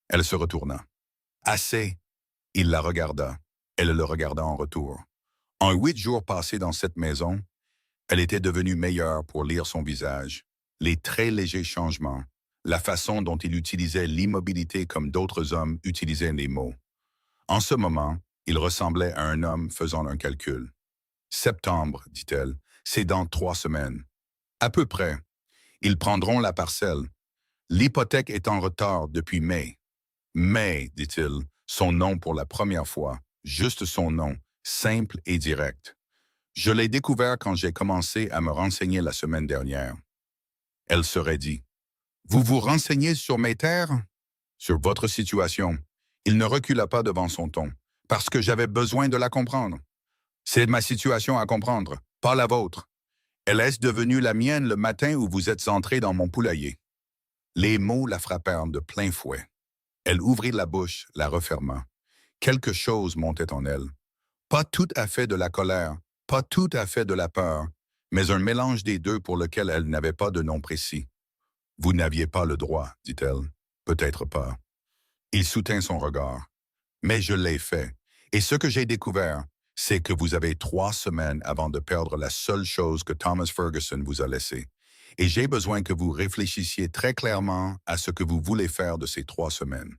Elle se retourna. « Assez. » Il la regarda. Elle le regarda en retour. En 8 jours passés dans cette maison, elle était devenue meilleure pour lire son visage, les très légers changements, la façon dont il utilisait l'immobilité comme d'autres hommes utilisaient les mots. En ce moment, il ressemblait à un homme faisant un calcul. « Septembre, dit-elle, c'est dans 3 semaines. À peu près. Ils prendront la parcelle. L'hypothèque est en retard depuis mai. Mais, dit-il, son nom pour la première fois, juste son nom, simple et direct. Je l'ai découvert quand j'ai commencé à me renseigner la semaine dernière. » Elle serait dit. « Vous vous renseignez sur mes terres? Sur votre situation. » Il ne recula pas devant son ton, parce que j'avais besoin de la comprendre. C'est ma situation à comprendre, pas la vôtre. Elle est devenue la mienne le matin où vous êtes entré dans mon poulailler. Les mots la frappèrent de plein fouet. Elle ouvrit la bouche, la referma. Quelque chose montait en elle. Pas tout à fait de la colère, Pas tout à fait de la peur, mais un mélange des deux pour lequel elle n'avait pas de nom précis. Vous n'aviez pas le droit, dit-elle. Peut-être pas. Il soutint son regard. Mais je l'ai fait. Et ce que j'ai découvert, c'est que vous avez 3 semaines avant de perdre la seule chose que Thomas Ferguson vous a laissée. Et j'ai besoin que vous réfléchissiez très clairement à ce que vous voulez faire de ces 3 semaines.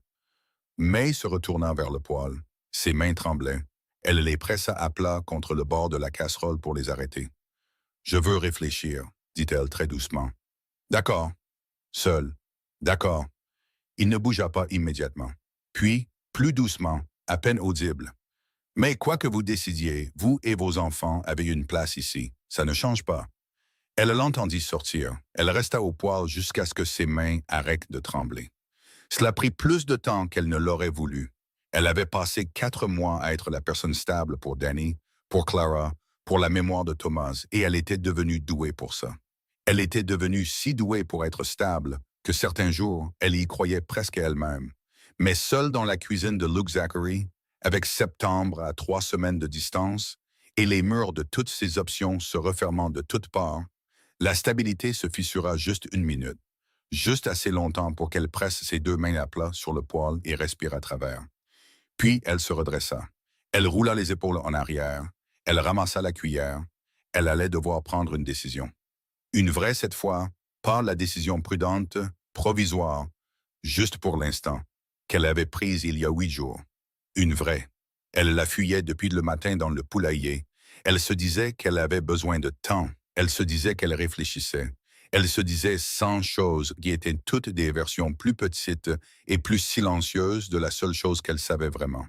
May se retourna vers le poêle. Ses mains tremblaient. Elle les pressa à plat contre le bord de la casserole pour les arrêter. « Je veux réfléchir, » dit-elle très doucement. « D'accord. Seul. D'accord. » Il ne bougea pas immédiatement. Puis, plus doucement, à peine audible. « Mais quoi que vous décidiez, vous et vos enfants avez une place ici. Ça ne change pas. » Elle l'entendit sortir. Elle resta au poêle jusqu'à ce que ses mains arrêtent de trembler. Cela prit plus de temps qu'elle ne l'aurait voulu. Elle avait passé 4 mois à être la personne stable pour Danny, pour Clara, pour la mémoire de Thomas, et elle était devenue douée pour ça. Elle était devenue si douée pour être stable que certains jours, elle y croyait presque elle-même. Mais seule dans la cuisine de Luke Zachary, avec septembre à 3 semaines de distance, et les murs de toutes ses options se refermant de toutes parts, la stabilité se fissura juste 1 minute, juste assez longtemps pour qu'elle presse ses 2 mains à plat sur le poêle et respire à travers. Puis elle se redressa. Elle roula les épaules en arrière. Elle ramassa la cuillère. Elle allait devoir prendre une décision. Une vraie cette fois, pas la décision prudente, provisoire, juste pour l'instant, qu'elle avait prise il y a 8 jours. Une vraie. Elle la fuyait depuis le matin dans le poulailler. Elle se disait qu'elle avait besoin de temps. Elle se disait qu'elle réfléchissait. Elle se disait 100 choses qui étaient toutes des versions plus petites et plus silencieuses de la seule chose qu'elle savait vraiment.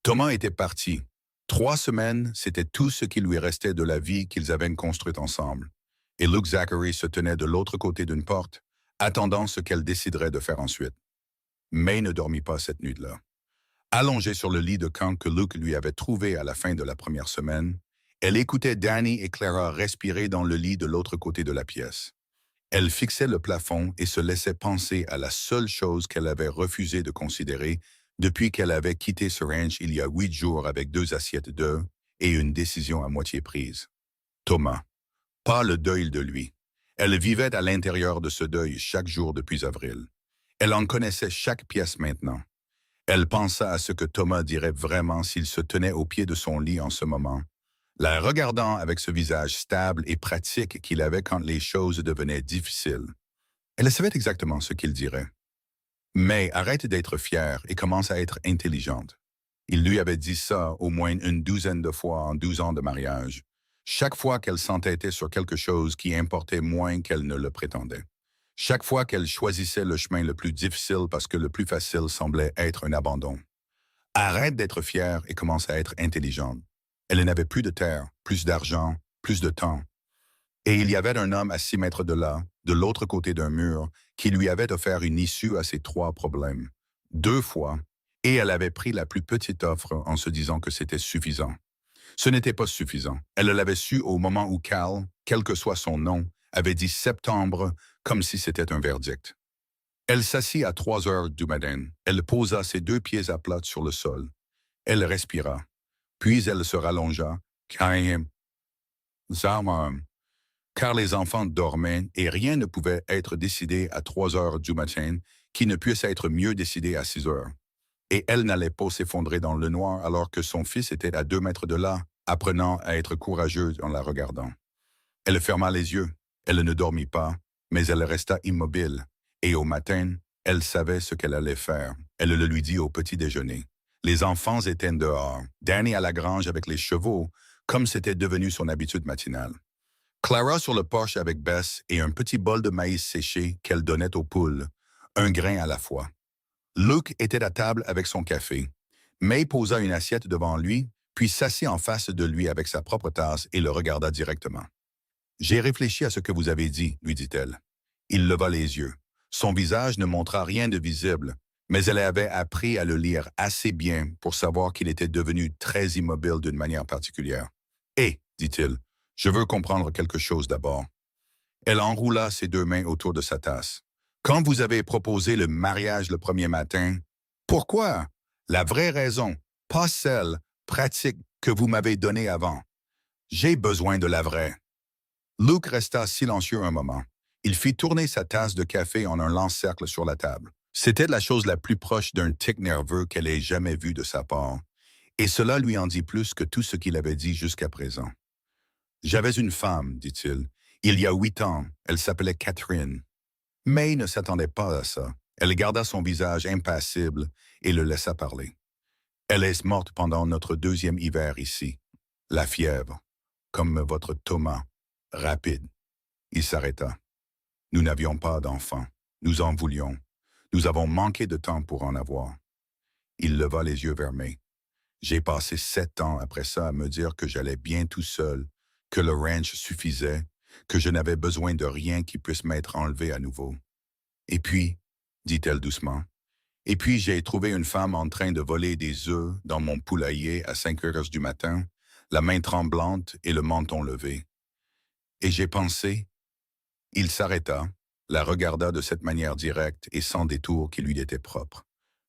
Thomas était parti. 3 semaines, c'était tout ce qui lui restait de la vie qu'ils avaient construite ensemble. Et Luke Zachary se tenait de l'autre côté d'une porte, attendant ce qu'elle déciderait de faire ensuite. May ne dormit pas cette nuit-là. Allongée sur le lit de camp que Luke lui avait trouvé à la fin de la première semaine, elle écoutait Danny et Clara respirer dans le lit de l'autre côté de la pièce. Elle fixait le plafond et se laissait penser à la seule chose qu'elle avait refusé de considérer depuis qu'elle avait quitté ce ranch il y a 8 jours avec 2 assiettes d'œufs et une décision à moitié prise. Thomas. Pas le deuil de lui. Elle vivait à l'intérieur de ce deuil chaque jour depuis avril. Elle en connaissait chaque pièce maintenant. Elle pensa à ce que Thomas dirait vraiment s'il se tenait au pied de son lit en ce moment, la regardant avec ce visage stable et pratique qu'il avait quand les choses devenaient difficiles. Elle savait exactement ce qu'il dirait. Mais arrête d'être fière et commence à être intelligente. Il lui avait dit ça au moins une douzaine de fois en 12 ans de mariage, chaque fois qu'elle s'entêtait sur quelque chose qui importait moins qu'elle ne le prétendait. Chaque fois qu'elle choisissait le chemin le plus difficile parce que le plus facile semblait être un abandon. Arrête d'être fière et commence à être intelligente. Elle n'avait plus de terre, plus d'argent, plus de temps. Et il y avait un homme à 6 mètres de là, de l'autre côté d'un mur, qui lui avait offert une issue à ses 3 problèmes. 2 fois, et elle avait pris la plus petite offre en se disant que c'était suffisant. Ce n'était pas suffisant. Elle l'avait su au moment où Cal, quel que soit son nom, avait dit septembre comme si c'était un verdict. Elle s'assit à 3 heures du matin. Elle posa ses 2 pieds à plat sur le sol. Elle respira. Puis elle se rallongea, car les enfants dormaient et rien ne pouvait être décidé à 3 heures du matin qui ne puisse être mieux décidé à 6 heures. Et elle n'allait pas s'effondrer dans le noir alors que son fils était à 2 mètres de là, apprenant à être courageuse en la regardant. Elle ferma les yeux. Elle ne dormit pas, mais elle resta immobile. Et au matin, elle savait ce qu'elle allait faire. Elle le lui dit au petit déjeuner. Les enfants étaient dehors, Danny à la grange avec les chevaux, comme c'était devenu son habitude matinale. Clara sur le porche avec Bess et un petit bol de maïs séché qu'elle donnait aux poules, un grain à la fois. Luke était à table avec son café. May posa une assiette devant lui, puis s'assit en face de lui avec sa propre tasse et le regarda directement. « J'ai réfléchi à ce que vous avez dit, » lui dit-elle. Il leva les yeux. Son visage ne montra rien de visible, mais elle avait appris à le lire assez bien pour savoir qu'il était devenu très immobile d'une manière particulière. « Hé, dit-il, je veux comprendre quelque chose d'abord. » Elle enroula ses 2 mains autour de sa tasse. « Quand vous avez proposé le mariage le premier matin, pourquoi? La vraie raison, pas celle pratique que vous m'avez donnée avant. J'ai besoin de la vraie. Luke resta silencieux un moment. Il fit tourner sa tasse de café en un lent cercle sur la table. C'était la chose la plus proche d'un tic nerveux qu'elle ait jamais vu de sa part, et cela lui en dit plus que tout ce qu'il avait dit jusqu'à présent. J'avais une femme, dit-il. Il y a 8 ans, elle s'appelait Catherine. May ne s'attendait pas à ça. Elle garda son visage impassible et le laissa parler. Elle est morte pendant notre deuxième hiver ici. La fièvre, comme votre Thomas, rapide. Il s'arrêta. Nous n'avions pas d'enfants. Nous en voulions. Nous avons manqué de temps pour en avoir. Il leva les yeux vers May. J'ai passé 7 ans après ça à me dire que j'allais bien tout seul, que le ranch suffisait, que je n'avais besoin de rien qui puisse m'être enlevé à nouveau. Et puis, dit-elle doucement, et puis j'ai trouvé une femme en train de voler des œufs dans mon poulailler à 5 heures du matin, la main tremblante et le menton levé. Et j'ai pensé, il s'arrêta, la regarda de cette manière directe et sans détour qui lui était propre.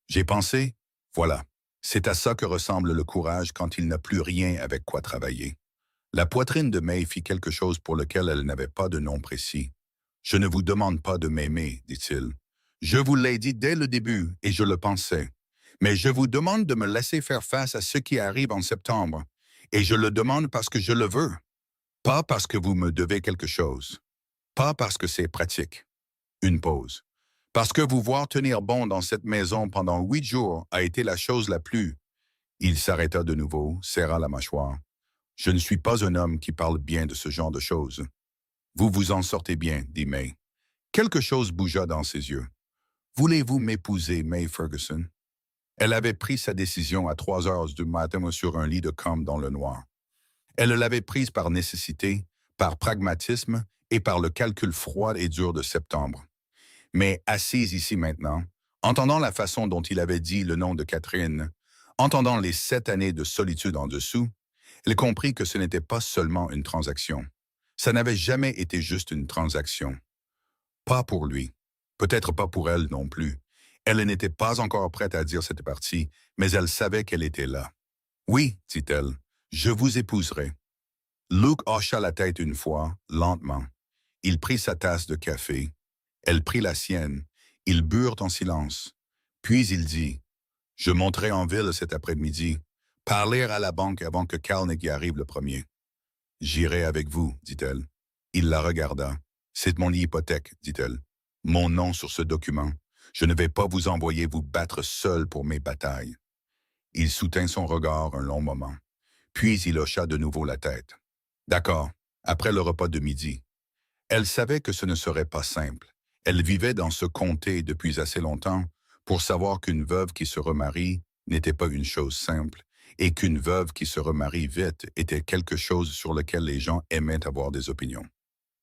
J'ai pensé, voilà, c'est à ça que ressemble le courage quand il n'a plus rien avec quoi travailler. La poitrine de May fit quelque chose pour lequel elle n'avait pas de nom précis. Je ne vous demande pas de m'aimer, dit-il. Je vous l'ai dit dès le début et je le pensais. Mais je vous demande de me laisser faire face à ce qui arrive en septembre. Et je le demande parce que je le veux. Pas parce que vous me devez quelque chose. Pas parce que c'est pratique. Une pause. Parce que vous voir tenir bon dans cette maison pendant 8 jours a été la chose la plus... Il s'arrêta de nouveau, serra la mâchoire. Je ne suis pas un homme qui parle bien de ce genre de choses. Vous vous en sortez bien, dit May. Quelque chose bougea dans ses yeux. Voulez-vous m'épouser, May Ferguson? Elle avait pris sa décision à 3 heures du matin sur un lit de camp dans le noir. Elle l'avait prise par nécessité, par pragmatisme et par le calcul froid et dur de septembre. Mais assise ici maintenant, entendant la façon dont il avait dit le nom de Catherine, entendant les 7 années de solitude en dessous, elle comprit que ce n'était pas seulement une transaction. Ça n'avait jamais été juste une transaction. Pas pour lui. Peut-être pas pour elle non plus. Elle n'était pas encore prête à dire cette partie, mais elle savait qu'elle était là. Oui, dit-elle, je vous épouserai. Luke hocha la tête une fois, lentement. Il prit sa tasse de café. Elle prit la sienne. Ils burent en silence. Puis il dit, « Je monterai en ville cet après-midi. Parler à la banque avant que Kalnick arrive le premier. » « J'irai avec vous, dit-elle. Il la regarda. « C'est mon hypothèque, dit-elle. Mon nom sur ce document. Je ne vais pas vous envoyer vous battre seul pour mes batailles. » Il soutint son regard un long moment. Puis il hocha de nouveau la tête. « D'accord, après le repas de midi. » Elle savait que ce ne serait pas simple. Elle vivait dans ce comté depuis assez longtemps pour savoir qu'une veuve qui se remarie n'était pas une chose simple et qu'une veuve qui se remarie vite était quelque chose sur lequel les gens aimaient avoir des opinions.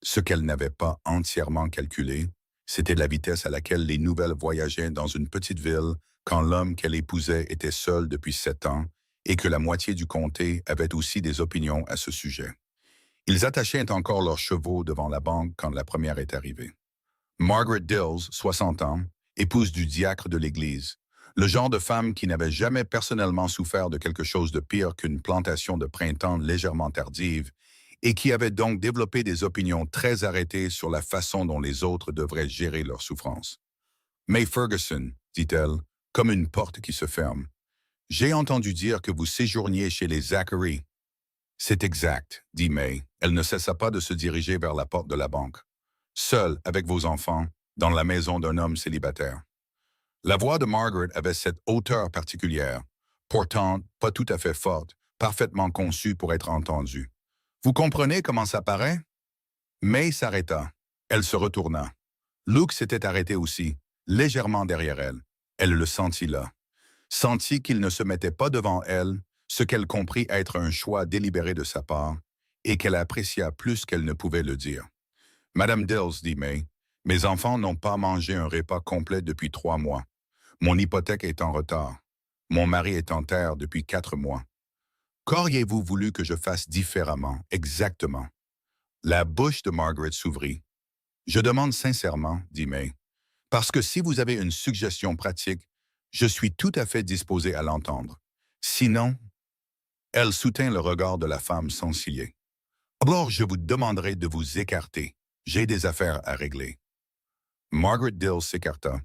Ce qu'elle n'avait pas entièrement calculé, c'était la vitesse à laquelle les nouvelles voyageaient dans une petite ville quand l'homme qu'elle épousait était seul depuis 7 ans et que la moitié du comté avait aussi des opinions à ce sujet. Ils attachaient encore leurs chevaux devant la banque quand la première est arrivée. Margaret Dills, 60 ans, épouse du diacre de l'Église, le genre de femme qui n'avait jamais personnellement souffert de quelque chose de pire qu'une plantation de printemps légèrement tardive et qui avait donc développé des opinions très arrêtées sur la façon dont les autres devraient gérer leur souffrance. « May Ferguson, dit-elle, comme une porte qui se ferme. J'ai entendu dire que vous séjourniez chez les Zachary. » « C'est exact, dit May. Elle ne cessa pas de se diriger vers la porte de la banque. « Seule, avec vos enfants, dans la maison d'un homme célibataire. » La voix de Margaret avait cette hauteur particulière, pourtant pas tout à fait forte, parfaitement conçue pour être entendue. « Vous comprenez comment ça paraît? » May s'arrêta. Elle se retourna. Luke s'était arrêté aussi, légèrement derrière elle. Elle le sentit là. Sentit qu'il ne se mettait pas devant elle, ce qu'elle comprit être un choix délibéré de sa part, et qu'elle apprécia plus qu'elle ne pouvait le dire. « Madame Dills, dit May, mes enfants n'ont pas mangé un repas complet depuis 3 mois. Mon hypothèque est en retard. Mon mari est en terre depuis 4 mois. Qu'auriez-vous voulu que je fasse différemment, exactement? » La bouche de Margaret s'ouvrit. « Je demande sincèrement, dit May, parce que si vous avez une suggestion pratique, je suis tout à fait disposé à l'entendre. Sinon... » Elle soutint le regard de la femme sans ciller. Alors je vous demanderai de vous écarter. J'ai des affaires à régler. Margaret Dill s'écarta.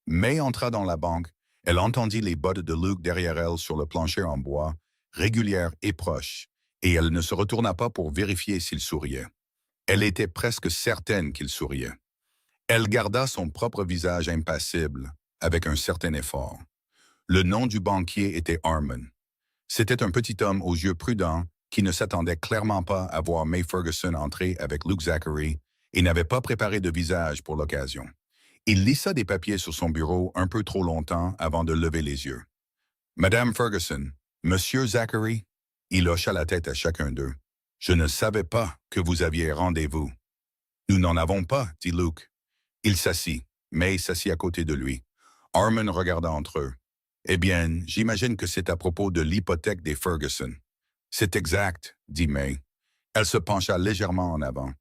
May entra dans la banque. Elle entendit les bottes de Luke derrière elle sur le plancher en bois, régulières et proches, et elle ne se retourna pas pour vérifier s'il souriait. Elle était presque certaine qu'il souriait. Elle garda son propre visage impassible, avec un certain effort. Le nom du banquier était Harmon. C'était un petit homme aux yeux prudents qui ne s'attendait clairement pas à voir May Ferguson entrer avec Luke Zachary et n'avait pas préparé de visage pour l'occasion. Il lissa des papiers sur son bureau un peu trop longtemps avant de lever les yeux. Madame Ferguson, Monsieur Zachary, il hocha la tête à chacun d'eux. Je ne savais pas que vous aviez rendez-vous. Nous n'en avons pas, dit Luke. Il s'assit. May s'assit à côté de lui. Harmon regarda entre eux. Eh bien, j'imagine que c'est à propos de l'hypothèque des Ferguson. C'est exact, dit May. Elle se pencha légèrement en avant.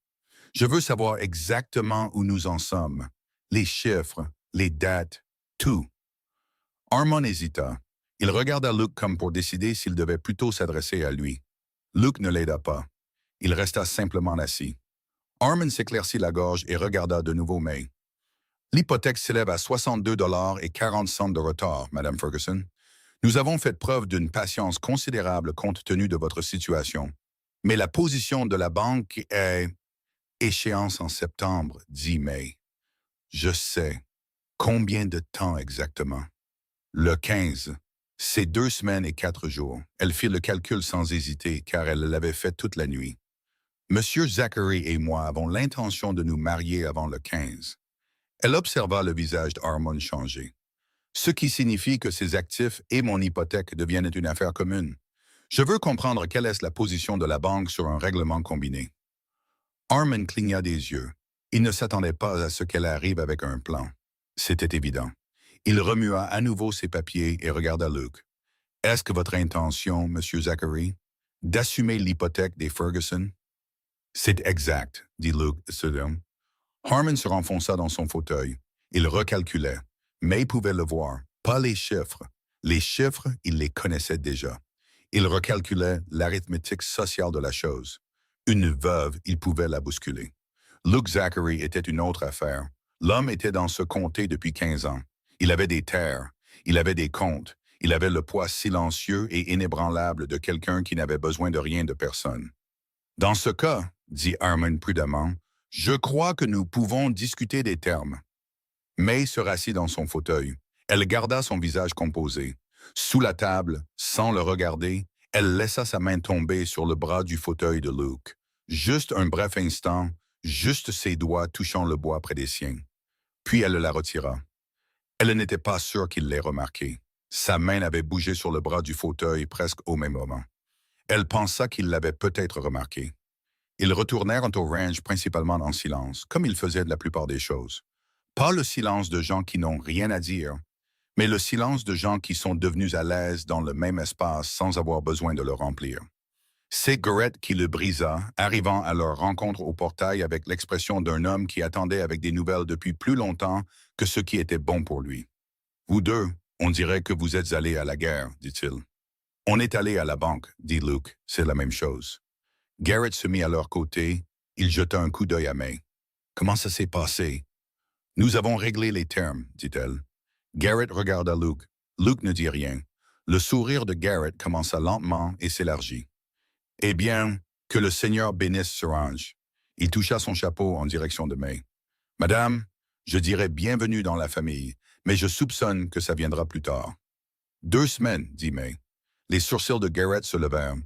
Je veux savoir exactement où nous en sommes. Les chiffres, les dates, tout. Harmon hésita. Il regarda Luke comme pour décider s'il devait plutôt s'adresser à lui. Luke ne l'aida pas. Il resta simplement assis. Harmon s'éclaircit la gorge et regarda de nouveau May. L'hypothèque s'élève à 62,40 $ de retard, Madame Ferguson. Nous avons fait preuve d'une patience considérable compte tenu de votre situation. Mais la position de la banque est... Échéance en septembre, dit May. Je sais. Combien de temps exactement? Le 15. C'est 2 semaines et 4 jours. Elle fit le calcul sans hésiter, car elle l'avait fait toute la nuit. Monsieur Zachary et moi avons l'intention de nous marier avant le 15. Elle observa le visage d'Harmon changer. Ce qui signifie que ses actifs et mon hypothèque deviennent une affaire commune. Je veux comprendre quelle est la position de la banque sur un règlement combiné. Harmon cligna des yeux. Il ne s'attendait pas à ce qu'elle arrive avec un plan. C'était évident. Il remua à nouveau ses papiers et regarda Luke. « Est-ce que votre intention, Monsieur Zachary, d'assumer l'hypothèque des Ferguson? » « C'est exact, dit Luke soudain. Harmon se renfonça dans son fauteuil. Il recalculait. May pouvait le voir. Pas les chiffres. Les chiffres, il les connaissait déjà. Il recalculait l'arithmétique sociale de la chose. Une veuve, il pouvait la bousculer. Luke Zachary était une autre affaire. L'homme était dans ce comté depuis 15 ans. Il avait des terres, il avait des comptes, il avait le poids silencieux et inébranlable de quelqu'un qui n'avait besoin de rien de personne. Dans ce cas, dit Harmon prudemment, je crois que nous pouvons discuter des termes. May se rassit dans son fauteuil. Elle garda son visage composé. Sous la table, sans le regarder, elle laissa sa main tomber sur le bras du fauteuil de Luke. Juste un bref instant, juste ses doigts touchant le bois près des siens. Puis elle la retira. Elle n'était pas sûre qu'il l'ait remarqué. Sa main avait bougé sur le bras du fauteuil presque au même moment. Elle pensa qu'il l'avait peut-être remarqué. Ils retournèrent au ranch principalement en silence, comme ils faisaient de la plupart des choses. Pas le silence de gens qui n'ont rien à dire, mais le silence de gens qui sont devenus à l'aise dans le même espace sans avoir besoin de le remplir. C'est Garrett qui le brisa, arrivant à leur rencontre au portail avec l'expression d'un homme qui attendait avec des nouvelles depuis plus longtemps que ce qui était bon pour lui. « Vous deux, on dirait que vous êtes allés à la guerre, dit-il. « On est allés à la banque, dit Luke, c'est la même chose. » Garrett se mit à leur côté, il jeta un coup d'œil à May. « Comment ça s'est passé? »« Nous avons réglé les termes, dit-elle. » Garrett regarda Luke. Luke ne dit rien. Le sourire de Garrett commença lentement et s'élargit. « Eh bien, que le Seigneur bénisse ce ranch. » Il toucha son chapeau en direction de May. « Madame, je dirais bienvenue dans la famille, mais je soupçonne que ça viendra plus tard. »« 2 semaines, dit May. Les sourcils de Garrett se levèrent.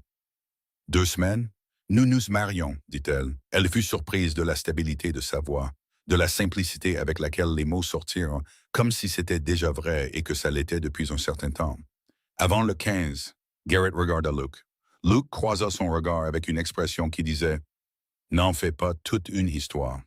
« 2 semaines? Nous nous marions, dit-elle. Elle fut surprise de la stabilité de sa voix, de la simplicité avec laquelle les mots sortirent, comme si c'était déjà vrai et que ça l'était depuis un certain temps. Avant le 15, Garrett regarda Luke. Luke croisa son regard avec une expression qui disait « N'en fais pas toute une histoire. »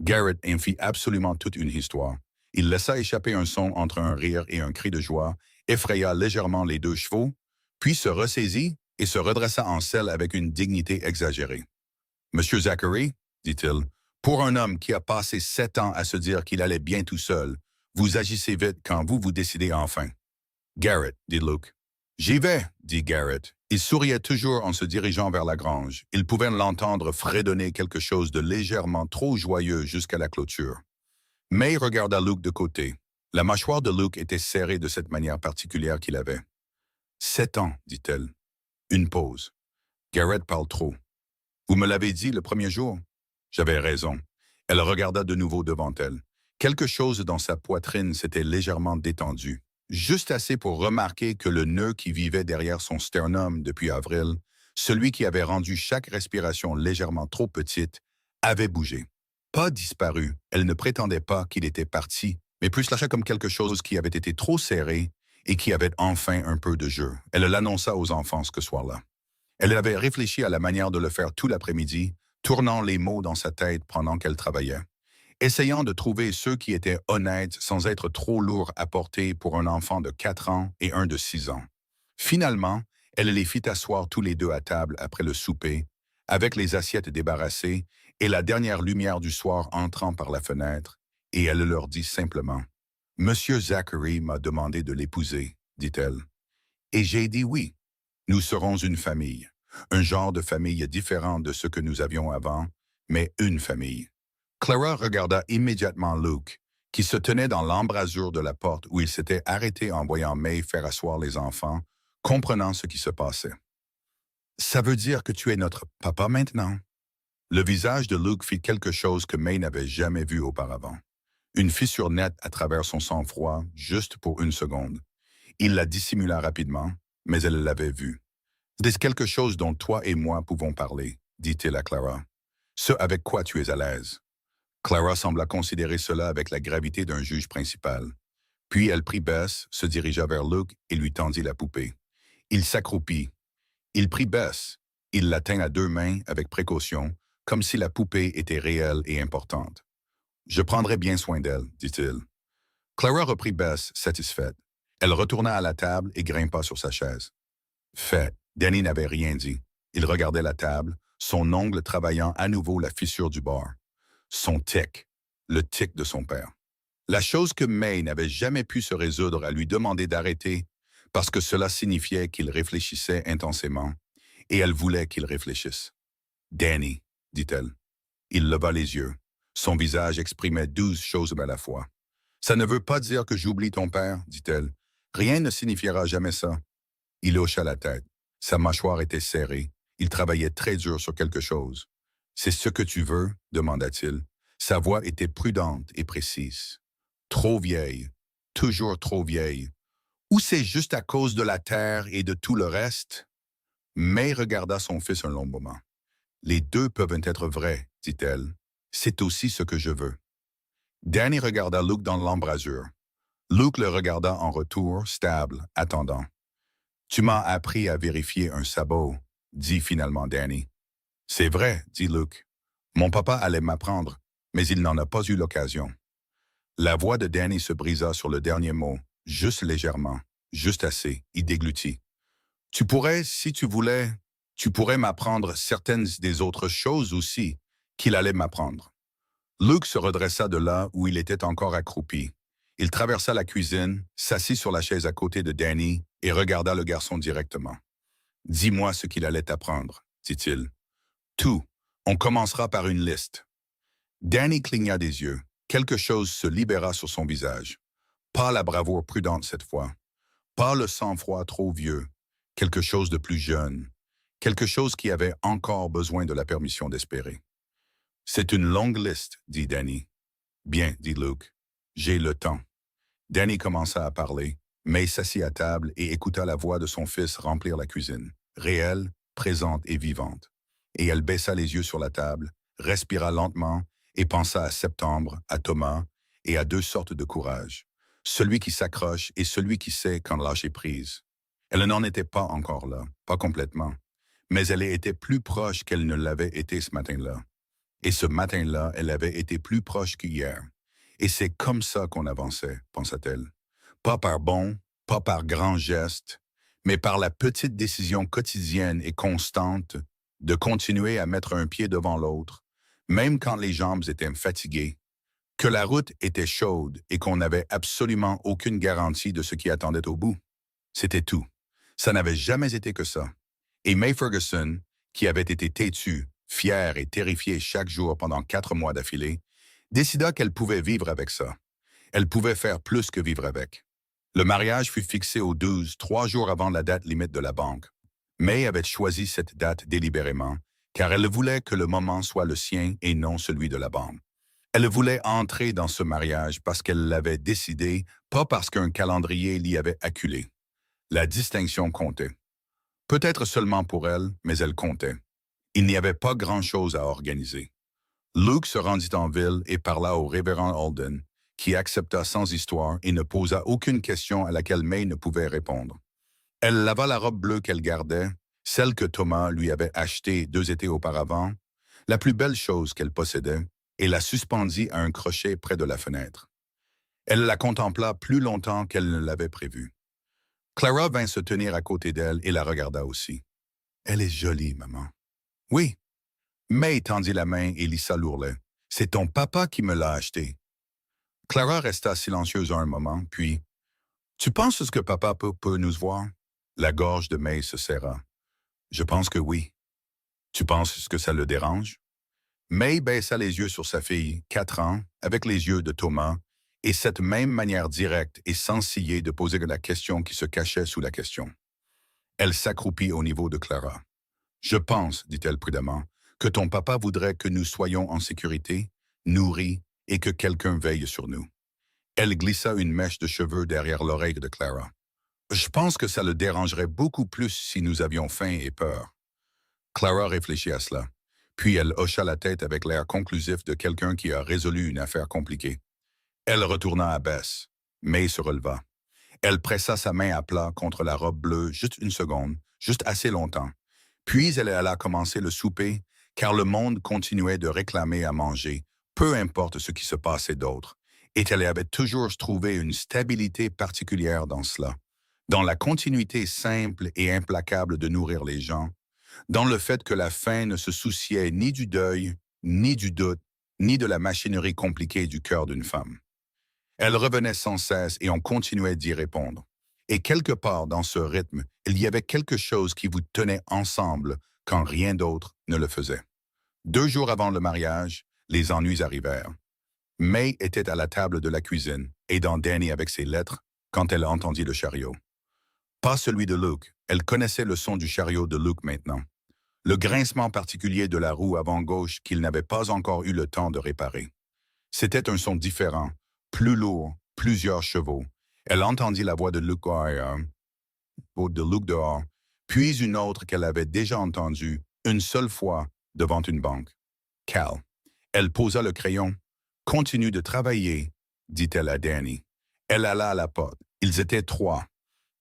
Garrett en fit absolument toute une histoire. Il laissa échapper un son entre un rire et un cri de joie, effraya légèrement les 2 chevaux, puis se ressaisit et se redressa en selle avec une dignité exagérée. « Monsieur Zachary, dit-il, pour un homme qui a passé 7 ans à se dire qu'il allait bien tout seul, vous agissez vite quand vous vous décidez enfin. »« Garrett, dit Luke. « J'y vais, dit Garrett. Il souriait toujours en se dirigeant vers la grange. Il pouvait l'entendre fredonner quelque chose de légèrement trop joyeux jusqu'à la clôture. May regarda Luke de côté. La mâchoire de Luke était serrée de cette manière particulière qu'il avait. 7 ans, dit-elle. Une pause. Garrett parle trop. Vous me l'avez dit le premier jour? J'avais raison. Elle regarda de nouveau devant elle. Quelque chose dans sa poitrine s'était légèrement détendu, juste assez pour remarquer que le nœud qui vivait derrière son sternum depuis avril, celui qui avait rendu chaque respiration légèrement trop petite, avait bougé. Pas disparu, elle ne prétendait pas qu'il était parti, mais plus lâcha comme quelque chose qui avait été trop serré et qui avait enfin un peu de jeu. Elle l'annonça aux enfants ce soir-là. Elle avait réfléchi à la manière de le faire tout l'après-midi, tournant les mots dans sa tête pendant qu'elle travaillait, essayant de trouver ceux qui étaient honnêtes sans être trop lourds à porter pour un enfant de 4 ans et un de 6 ans. Finalement, elle les fit asseoir tous les deux à table après le souper, avec les assiettes débarrassées et la dernière lumière du soir entrant par la fenêtre, et elle leur dit simplement « Monsieur Zachary m'a demandé de l'épouser, dit-elle. Et j'ai dit oui. Nous serons une famille, un genre de famille différent de ce que nous avions avant, mais une famille. » Clara regarda immédiatement Luke, qui se tenait dans l'embrasure de la porte où il s'était arrêté en voyant May faire asseoir les enfants, comprenant ce qui se passait. « Ça veut dire que tu es notre papa maintenant? » Le visage de Luke fit quelque chose que May n'avait jamais vu auparavant. Une fissure nette à travers son sang-froid, juste pour une seconde. Il la dissimula rapidement, mais elle l'avait vue. « C'est quelque chose dont toi et moi pouvons parler, » dit-il à Clara. « Ce avec quoi tu es à l'aise. » Clara sembla considérer cela avec la gravité d'un juge principal. Puis elle prit Bess, se dirigea vers Luke et lui tendit la poupée. Il s'accroupit. Il prit Bess. Il la tint à 2 mains avec précaution, comme si la poupée était réelle et importante. « Je prendrai bien soin d'elle, » dit-il. Clara reprit Bess, satisfaite. Elle retourna à la table et grimpa sur sa chaise. Fait, Danny n'avait rien dit. Il regardait la table, son ongle travaillant à nouveau la fissure du bord. Son tic, le tic de son père. La chose que May n'avait jamais pu se résoudre à lui demander d'arrêter, parce que cela signifiait qu'il réfléchissait intensément, et elle voulait qu'il réfléchisse. « Danny, » dit-elle. Il leva les yeux. Son visage exprimait 12 choses à la fois. « Ça ne veut pas dire que j'oublie ton père, » dit-elle. « Rien ne signifiera jamais ça. » Il hocha la tête. Sa mâchoire était serrée. Il travaillait très dur sur quelque chose. « C'est ce que tu veux? » demanda-t-il. Sa voix était prudente et précise. « Trop vieille. Toujours trop vieille. Ou c'est juste à cause de la terre et de tout le reste? » May regarda son fils un long moment. « Les deux peuvent être vrais, dit-elle. C'est aussi ce que je veux. » Danny regarda Luke dans l'embrasure. Luke le regarda en retour, stable, attendant. « Tu m'as appris à vérifier un sabot, » dit finalement Danny. « C'est vrai, » dit Luke. « Mon papa allait m'apprendre, mais il n'en a pas eu l'occasion. » La voix de Danny se brisa sur le dernier mot, juste légèrement, juste assez, il déglutit. « Tu pourrais, si tu voulais, tu pourrais m'apprendre certaines des autres choses aussi qu'il allait m'apprendre. » Luke se redressa de là où il était encore accroupi. Il traversa la cuisine, s'assit sur la chaise à côté de Danny et regarda le garçon directement. « Dis-moi ce qu'il allait t'apprendre, » dit-il. « Tout. On commencera par une liste. » Danny cligna des yeux. Quelque chose se libéra sur son visage. Pas la bravoure prudente cette fois. Pas le sang-froid trop vieux. Quelque chose de plus jeune. Quelque chose qui avait encore besoin de la permission d'espérer. « C'est une longue liste, » dit Danny. « Bien, » dit Luke. « J'ai le temps. » Danny commença à parler, mais s'assit à table et écouta la voix de son fils remplir la cuisine, réelle, présente et vivante. Et elle baissa les yeux sur la table, respira lentement et pensa à Septembre, à Thomas et à 2 sortes de courage. Celui qui s'accroche et celui qui sait quand lâcher prise. Elle n'en était pas encore là, pas complètement, mais elle était plus proche qu'elle ne l'avait été ce matin-là. Et ce matin-là, elle avait été plus proche qu'hier. Et c'est comme ça qu'on avançait, pensa-t-elle. Pas par bons, pas par grands gestes, mais par la petite décision quotidienne et constante de continuer à mettre un pied devant l'autre, même quand les jambes étaient fatiguées, que la route était chaude et qu'on n'avait absolument aucune garantie de ce qui attendait au bout. C'était tout. Ça n'avait jamais été que ça. Et May Ferguson, qui avait été têtue, fière et terrifiée chaque jour pendant 4 mois d'affilée, décida qu'elle pouvait vivre avec ça. Elle pouvait faire plus que vivre avec. Le mariage fut fixé au 12, 3 jours avant la date limite de la banque. May avait choisi cette date délibérément, car elle voulait que le moment soit le sien et non celui de la banque. Elle voulait entrer dans ce mariage parce qu'elle l'avait décidé, pas parce qu'un calendrier l'y avait acculé. La distinction comptait. Peut-être seulement pour elle, mais elle comptait. Il n'y avait pas grand-chose à organiser. Luke se rendit en ville et parla au révérend Alden, qui accepta sans histoire et ne posa aucune question à laquelle May ne pouvait répondre. Elle lava la robe bleue qu'elle gardait, celle que Thomas lui avait achetée 2 étés auparavant, la plus belle chose qu'elle possédait, et la suspendit à un crochet près de la fenêtre. Elle la contempla plus longtemps qu'elle ne l'avait prévu. Clara vint se tenir à côté d'elle et la regarda aussi. « Elle est jolie, maman. »« Oui. » May tendit la main et lissa l'ourlet. « C'est ton papa qui me l'a acheté. » Clara resta silencieuse un moment, puis « Tu penses ce que papa peut nous voir? » La gorge de May se serra. « Je pense que oui. »« Tu penses ce que ça le dérange? » May baissa les yeux sur sa fille, 4 ans, avec les yeux de Thomas, et cette même manière directe et sans ciller de poser la question qui se cachait sous la question. Elle s'accroupit au niveau de Clara. « Je pense, dit-elle prudemment, que ton papa voudrait que nous soyons en sécurité, nourris, et que quelqu'un veille sur nous. » Elle glissa une mèche de cheveux derrière l'oreille de Clara. « Je pense que ça le dérangerait beaucoup plus si nous avions faim et peur. » Clara réfléchit à cela. Puis elle hocha la tête avec l'air conclusif de quelqu'un qui a résolu une affaire compliquée. Elle retourna à Bess. May se releva. Elle pressa sa main à plat contre la robe bleue juste une seconde, juste assez longtemps. Puis elle alla commencer le souper, car le monde continuait de réclamer à manger, peu importe ce qui se passait d'autre. Et elle avait toujours trouvé une stabilité particulière dans cela, dans la continuité simple et implacable de nourrir les gens, dans le fait que la faim ne se souciait ni du deuil, ni du doute, ni de la machinerie compliquée du cœur d'une femme. Elle revenait sans cesse et on continuait d'y répondre. Et quelque part dans ce rythme, il y avait quelque chose qui vous tenait ensemble quand rien d'autre ne le faisait. 2 jours avant le mariage, les ennuis arrivèrent. May était à la table de la cuisine, aidant Danny avec ses lettres, quand elle entendit le chariot. Pas celui de Luke, elle connaissait le son du chariot de Luke maintenant. Le grincement particulier de la roue avant gauche qu'il n'avait pas encore eu le temps de réparer. C'était un son différent, plus lourd, plusieurs chevaux. Elle entendit la voix de Luke dehors, puis une autre qu'elle avait déjà entendue, une seule fois, devant une banque. « Cal. » Elle posa le crayon. « Continue de travailler, » dit-elle à Danny. Elle alla à la porte. Ils étaient 3.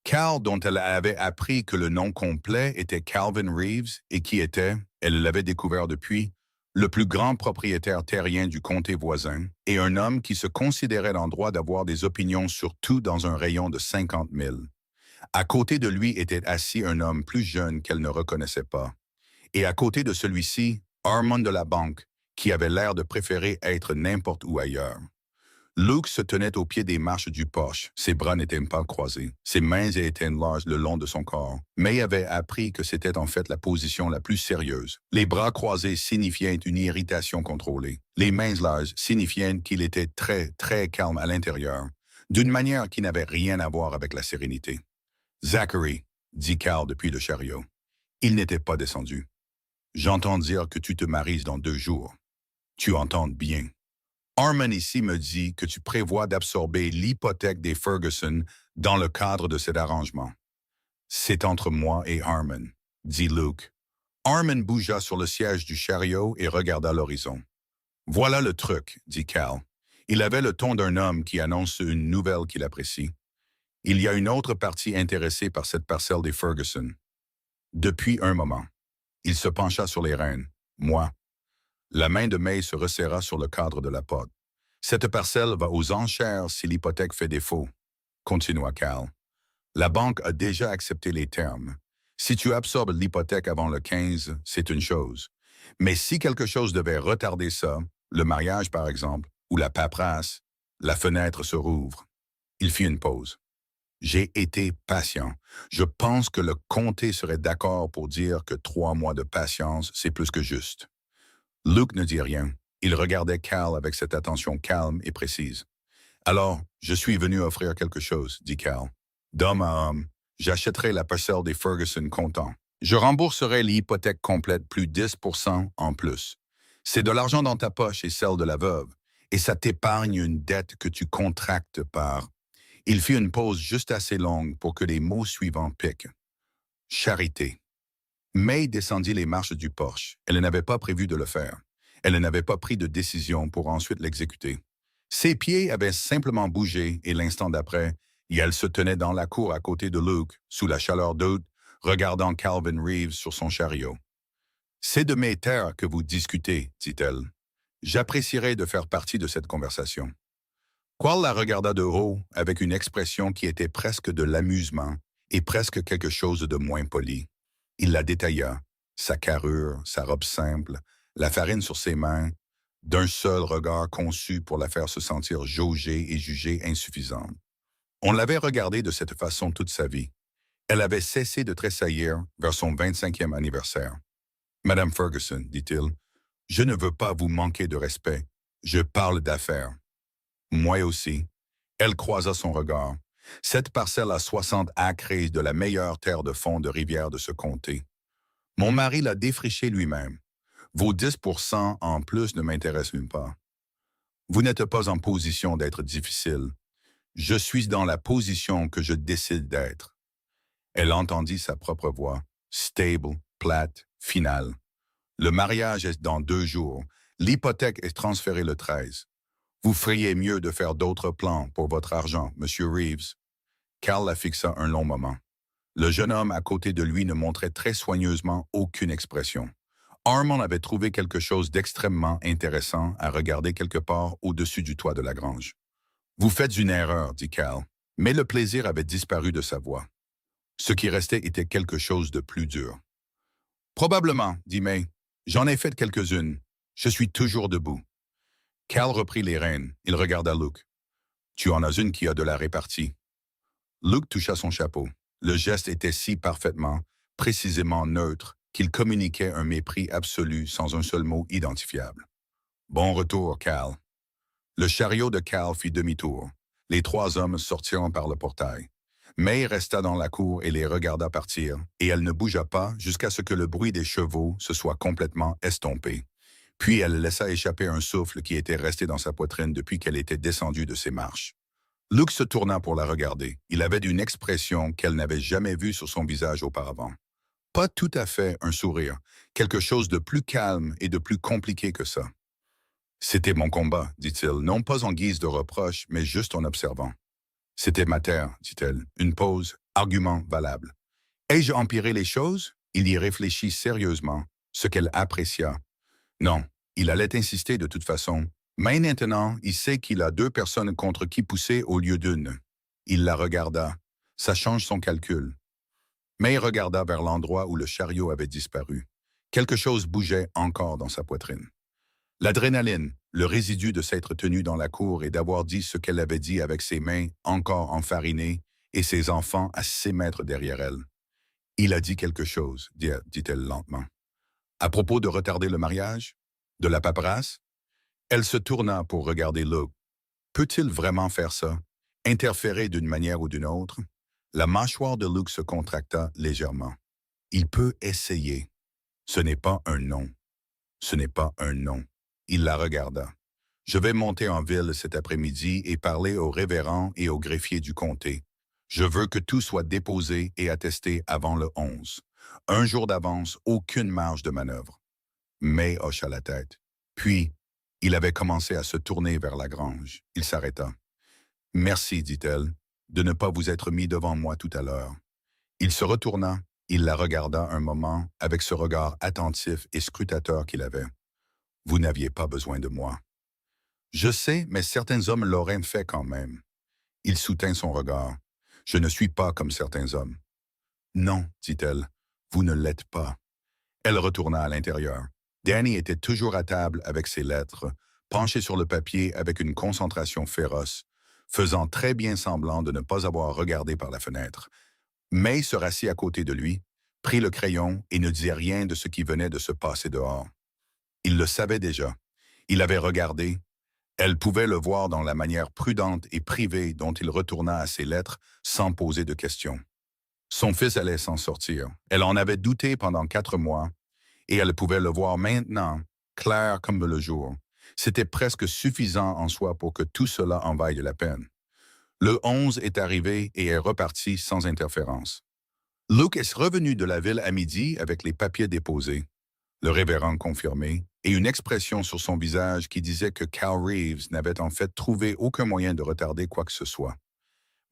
Cal, dont elle avait appris que le nom complet était Calvin Reeves et qui était, elle l'avait découvert depuis, le plus grand propriétaire terrien du comté voisin et un homme qui se considérait en droit d'avoir des opinions sur tout dans un rayon de 50 000. À côté de lui était assis un homme plus jeune qu'elle ne reconnaissait pas. Et à côté de celui-ci, Armand de la banque, qui avait l'air de préférer être n'importe où ailleurs. Luke se tenait au pied des marches du porche. Ses bras n'étaient pas croisés. Ses mains étaient larges le long de son corps. May avait appris que c'était en fait la position la plus sérieuse. Les bras croisés signifiaient une irritation contrôlée. Les mains larges signifiaient qu'il était très, très calme à l'intérieur, d'une manière qui n'avait rien à voir avec la sérénité. « Zachary, » dit Cal depuis le chariot. Il n'était pas descendu. « J'entends dire que tu te maries dans 2 jours. Tu entends bien. Armand ici me dit que tu prévois d'absorber l'hypothèque des Ferguson dans le cadre de cet arrangement. »« C'est entre moi et Armand, » dit Luke. Armand bougea sur le siège du chariot et regarda l'horizon. « Voilà le truc, » dit Cal. Il avait le ton d'un homme qui annonce une nouvelle qu'il apprécie. « Il y a une autre partie intéressée par cette parcelle des Ferguson. » Depuis un moment. Il se pencha sur les rênes. « Moi. » La main de May se resserra sur le cadre de la porte. « Cette parcelle va aux enchères si l'hypothèque fait défaut, » continua Cal. « La banque a déjà accepté les termes. Si tu absorbes l'hypothèque avant le 15, c'est une chose. Mais si quelque chose devait retarder ça, le mariage par exemple, ou la paperasse, la fenêtre se rouvre. » Il fit une pause. « J'ai été patient. Je pense que le comté serait d'accord pour dire que 3 mois de patience, c'est plus que juste. Luke ne dit rien. Il regardait Cal avec cette attention calme et précise. Alors, je suis venu offrir quelque chose, dit Cal. D'homme à homme, j'achèterai la parcelle des Ferguson comptant. Je rembourserai l'hypothèque complète plus 10% en plus. C'est de l'argent dans ta poche et celle de la veuve, et ça t'épargne une dette que tu contractes par. Il fit une pause juste assez longue pour que les mots suivants piquent. Charité. May descendit les marches du porche. Elle n'avait pas prévu de le faire. Elle n'avait pas pris de décision pour ensuite l'exécuter. Ses pieds avaient simplement bougé et l'instant d'après, et elle se tenait dans la cour à côté de Luke, sous la chaleur d'août, regardant Calvin Reeves sur son chariot. C'est de mes terres que vous discutez, dit-elle. J'apprécierais de faire partie de cette conversation. Qual la regarda de haut avec une expression qui était presque de l'amusement et presque quelque chose de moins poli. Il la détailla, sa carrure, sa robe simple, la farine sur ses mains, d'un seul regard conçu pour la faire se sentir jaugée et jugée insuffisante. On l'avait regardée de cette façon toute sa vie. Elle avait cessé de tressaillir vers son 25e anniversaire. « Madame Ferguson, dit-il, je ne veux pas vous manquer de respect. Je parle d'affaires. » Moi aussi. Elle croisa son regard. Cette parcelle à 60 acres de la meilleure terre de fond de rivière de ce comté. Mon mari l'a défriché lui-même. Vos 10% en plus ne m'intéressent même pas. Vous n'êtes pas en position d'être difficile. Je suis dans la position que je décide d'être. Elle entendit sa propre voix, stable, plate, finale. Le mariage est dans 2 jours. L'hypothèque est transférée le 13. Vous feriez mieux de faire d'autres plans pour votre argent, Monsieur Reeves. Cal la fixa un long moment. Le jeune homme à côté de lui ne montrait très soigneusement aucune expression. Armand avait trouvé quelque chose d'extrêmement intéressant à regarder quelque part au-dessus du toit de la grange. « Vous faites une erreur, dit Cal, mais le plaisir avait disparu de sa voix. Ce qui restait était quelque chose de plus dur. « Probablement, dit May. J'en ai fait quelques-unes. Je suis toujours debout. » Cal reprit les rênes. Il regarda Luke. « Tu en as une qui a de la répartie. » Luke toucha son chapeau. Le geste était si parfaitement, précisément neutre, qu'il communiquait un mépris absolu sans un seul mot identifiable. « Bon retour, Cal. » Le chariot de Cal fit demi-tour. Les 3 hommes sortirent par le portail. May resta dans la cour et les regarda partir, et elle ne bougea pas jusqu'à ce que le bruit des chevaux se soit complètement estompé. Puis elle laissa échapper un souffle qui était resté dans sa poitrine depuis qu'elle était descendue de ses marches. Luke se tourna pour la regarder. Il avait une expression qu'elle n'avait jamais vue sur son visage auparavant. Pas tout à fait un sourire, quelque chose de plus calme et de plus compliqué que ça. « C'était mon combat, dit-il, non pas en guise de reproche, mais juste en observant. »« C'était ma terre, dit-elle, une pause, argument valable. »« Ai-je empiré les choses ?» Il y réfléchit sérieusement, ce qu'elle apprécia. Non, il allait insister de toute façon. Mais maintenant, il sait qu'il a 2 personnes contre qui pousser au lieu d'une. Il la regarda. Ça change son calcul. Mais il regarda vers l'endroit où le chariot avait disparu. Quelque chose bougeait encore dans sa poitrine. L'adrénaline, le résidu de s'être tenu dans la cour et d'avoir dit ce qu'elle avait dit avec ses mains encore enfarinées et ses enfants à 6 mètres derrière elle. « Il a dit quelque chose, dit-elle lentement. À propos de retarder le mariage? De la paperasse? » Elle se tourna pour regarder Luke. Peut-il vraiment faire ça? Interférer d'une manière ou d'une autre? La mâchoire de Luke se contracta légèrement. Il peut essayer. Ce n'est pas un non. Ce n'est pas un non. Il la regarda. Je vais monter en ville cet après-midi et parler au révérend et au greffier du comté. Je veux que tout soit déposé et attesté avant le 11. 1 jour d'avance, aucune marge de manœuvre. May hocha la tête. Puis, il avait commencé à se tourner vers la grange. Il s'arrêta. « Merci, dit-elle, de ne pas vous être mis devant moi tout à l'heure. » Il se retourna, il la regarda un moment avec ce regard attentif et scrutateur qu'il avait. « Vous n'aviez pas besoin de moi. »« Je sais, mais certains hommes l'auraient fait quand même. » Il soutint son regard. « Je ne suis pas comme certains hommes. »« Non, dit-elle, vous ne l'êtes pas. » Elle retourna à l'intérieur. Danny était toujours à table avec ses lettres, penché sur le papier avec une concentration féroce, faisant très bien semblant de ne pas avoir regardé par la fenêtre. May se rassit à côté de lui, prit le crayon et ne dit rien de ce qui venait de se passer dehors. Il le savait déjà. Il avait regardé. Elle pouvait le voir dans la manière prudente et privée dont il retourna à ses lettres sans poser de questions. Son fils allait s'en sortir. Elle en avait douté pendant 4 mois, et elle pouvait le voir maintenant, clair comme le jour. C'était presque suffisant en soi pour que tout cela en vaille la peine. Le 11 est arrivé et est reparti sans interférence. Luke est revenu de la ville à midi avec les papiers déposés, le révérend confirmé, et une expression sur son visage qui disait que Cal Reeves n'avait en fait trouvé aucun moyen de retarder quoi que ce soit.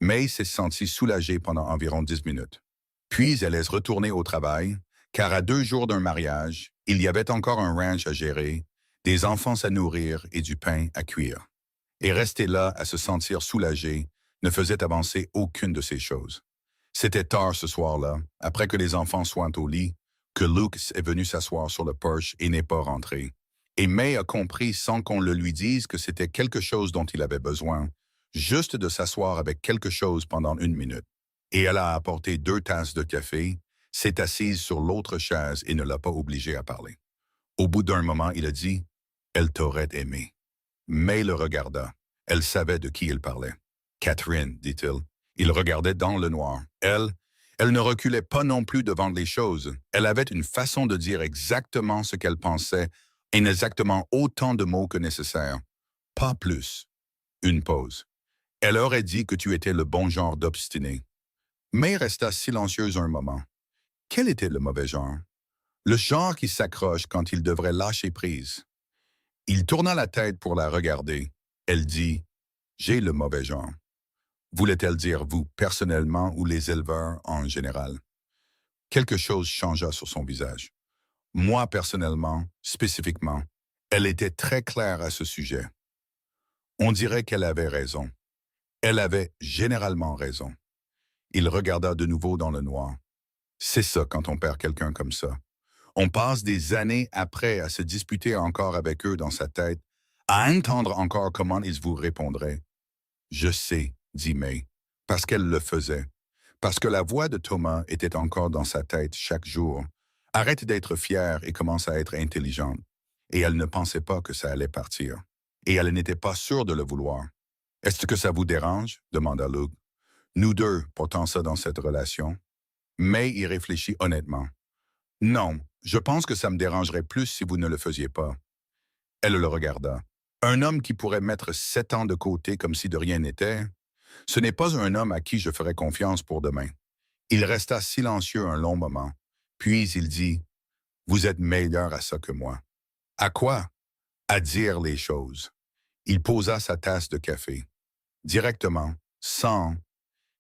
May s'est sentie soulagée pendant environ 10 minutes. Puis elle est retournée au travail, car à 2 jours d'un mariage, il y avait encore un ranch à gérer, des enfants à nourrir et du pain à cuire. Et rester là à se sentir soulagée ne faisait avancer aucune de ces choses. C'était tard ce soir-là, après que les enfants soient au lit, que Luke est venu s'asseoir sur le porche et n'est pas rentré. Et May a compris sans qu'on le lui dise que c'était quelque chose dont il avait besoin, juste de s'asseoir avec quelque chose pendant 1 minute. Et elle a apporté 2 tasses de café, s'est assise sur l'autre chaise et ne l'a pas obligé à parler. Au bout d'un moment, il a dit « Elle t'aurait aimé ». May le regarda. Elle savait de qui il parlait. « Catherine », dit-il. Il regardait dans le noir. Elle ne reculait pas non plus devant les choses. Elle avait une façon de dire exactement ce qu'elle pensait et exactement autant de mots que nécessaire. Pas plus. Une pause. Elle aurait dit que tu étais le bon genre d'obstiné. May resta silencieuse un moment. Quel était le mauvais genre? Le genre qui s'accroche quand il devrait lâcher prise. Il tourna la tête pour la regarder. Elle dit « J'ai le mauvais genre ». Voulait-elle dire vous personnellement ou les éleveurs en général? Quelque chose changea sur son visage. Moi personnellement, spécifiquement, elle était très claire à ce sujet. On dirait qu'elle avait raison. Elle avait généralement raison. Il regarda de nouveau dans le noir. C'est ça quand on perd quelqu'un comme ça. On passe des années après à se disputer encore avec eux dans sa tête, à entendre encore comment ils vous répondraient. Je sais, dit May, parce qu'elle le faisait, parce que la voix de Thomas était encore dans sa tête chaque jour. Arrête d'être fière et commence à être intelligente. Et elle ne pensait pas que ça allait partir. Et elle n'était pas sûre de le vouloir. Est-ce que ça vous dérange? Demanda Luke. Nous deux portons ça dans cette relation. May y réfléchit honnêtement. Non, je pense que ça me dérangerait plus si vous ne le faisiez pas. Elle le regarda. Un homme qui pourrait mettre 7 ans de côté comme si de rien n'était, ce n'est pas un homme à qui je ferais confiance pour demain. Il resta silencieux un long moment, puis il dit « Vous êtes meilleur à ça que moi. » À quoi? À dire les choses. Il posa sa tasse de café. Directement, sans...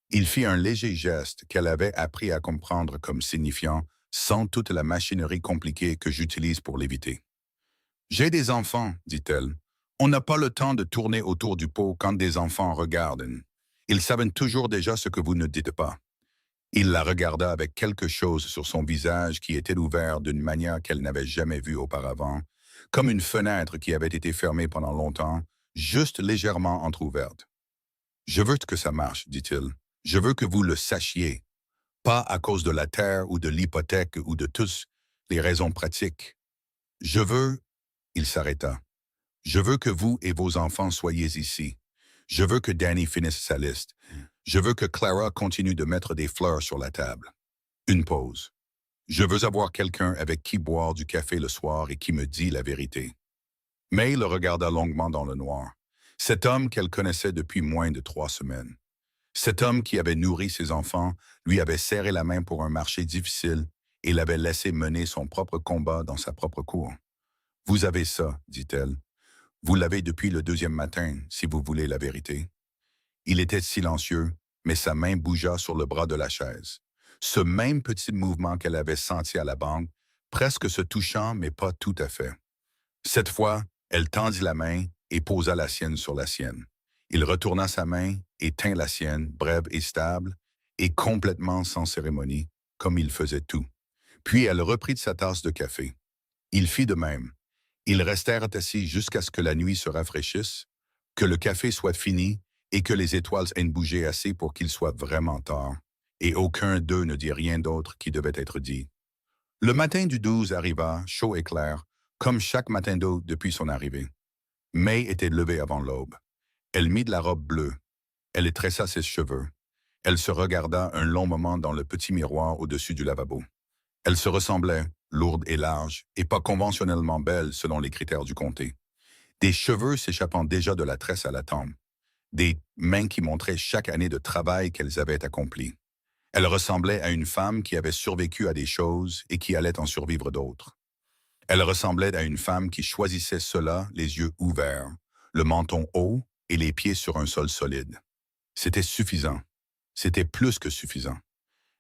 Il fit un léger geste qu'elle avait appris à comprendre comme signifiant « sans toute la machinerie compliquée que j'utilise pour l'éviter. » J'ai des enfants, dit-elle. On n'a pas le temps de tourner autour du pot quand des enfants regardent. Ils savent toujours déjà ce que vous ne dites pas. Il la regarda avec quelque chose sur son visage qui était ouvert d'une manière qu'elle n'avait jamais vue auparavant, comme une fenêtre qui avait été fermée pendant longtemps, juste légèrement entr'ouverte. « Je veux que ça marche, dit-il. Je veux que vous le sachiez. Pas à cause de la terre ou de l'hypothèque ou de toutes les raisons pratiques. Je veux... » Il s'arrêta. « Je veux que vous et vos enfants soyez ici. Je veux que Danny finisse sa liste. Je veux que Clara continue de mettre des fleurs sur la table. » Une pause. « Je veux avoir quelqu'un avec qui boire du café le soir et qui me dit la vérité. » May le regarda longuement dans le noir. Cet homme qu'elle connaissait depuis moins de 3 semaines. Cet homme qui avait nourri ses enfants lui avait serré la main pour un marché difficile et l'avait laissé mener son propre combat dans sa propre cour. « Vous avez ça, dit-elle. Vous l'avez depuis le 2e matin, si vous voulez la vérité. » Il était silencieux, mais sa main bougea sur le bras de la chaise. Ce même petit mouvement qu'elle avait senti à la banque, presque se touchant, mais pas tout à fait. Cette fois, elle tendit la main et posa la sienne sur la sienne. Il retourna sa main et tint la sienne, brève et stable, et complètement sans cérémonie, comme il faisait tout. Puis elle reprit sa tasse de café. Il fit de même. Ils restèrent assis jusqu'à ce que la nuit se rafraîchisse, que le café soit fini et que les étoiles aient bougé assez pour qu'il soit vraiment tard, et aucun d'eux ne dit rien d'autre qui devait être dit. Le matin du 12 arriva, chaud et clair, comme chaque matin d'août depuis son arrivée. May était levée avant l'aube. Elle mit de la robe bleue. Elle tressa ses cheveux. Elle se regarda un long moment dans le petit miroir au-dessus du lavabo. Elle se ressemblait, lourde et large, et pas conventionnellement belle selon les critères du comté. Des cheveux s'échappant déjà de la tresse à la tempe. Des mains qui montraient chaque année de travail qu'elles avaient accompli. Elle ressemblait à une femme qui avait survécu à des choses et qui allait en survivre d'autres. Elle ressemblait à une femme qui choisissait cela, les yeux ouverts, le menton haut et les pieds sur un sol solide. C'était suffisant. C'était plus que suffisant.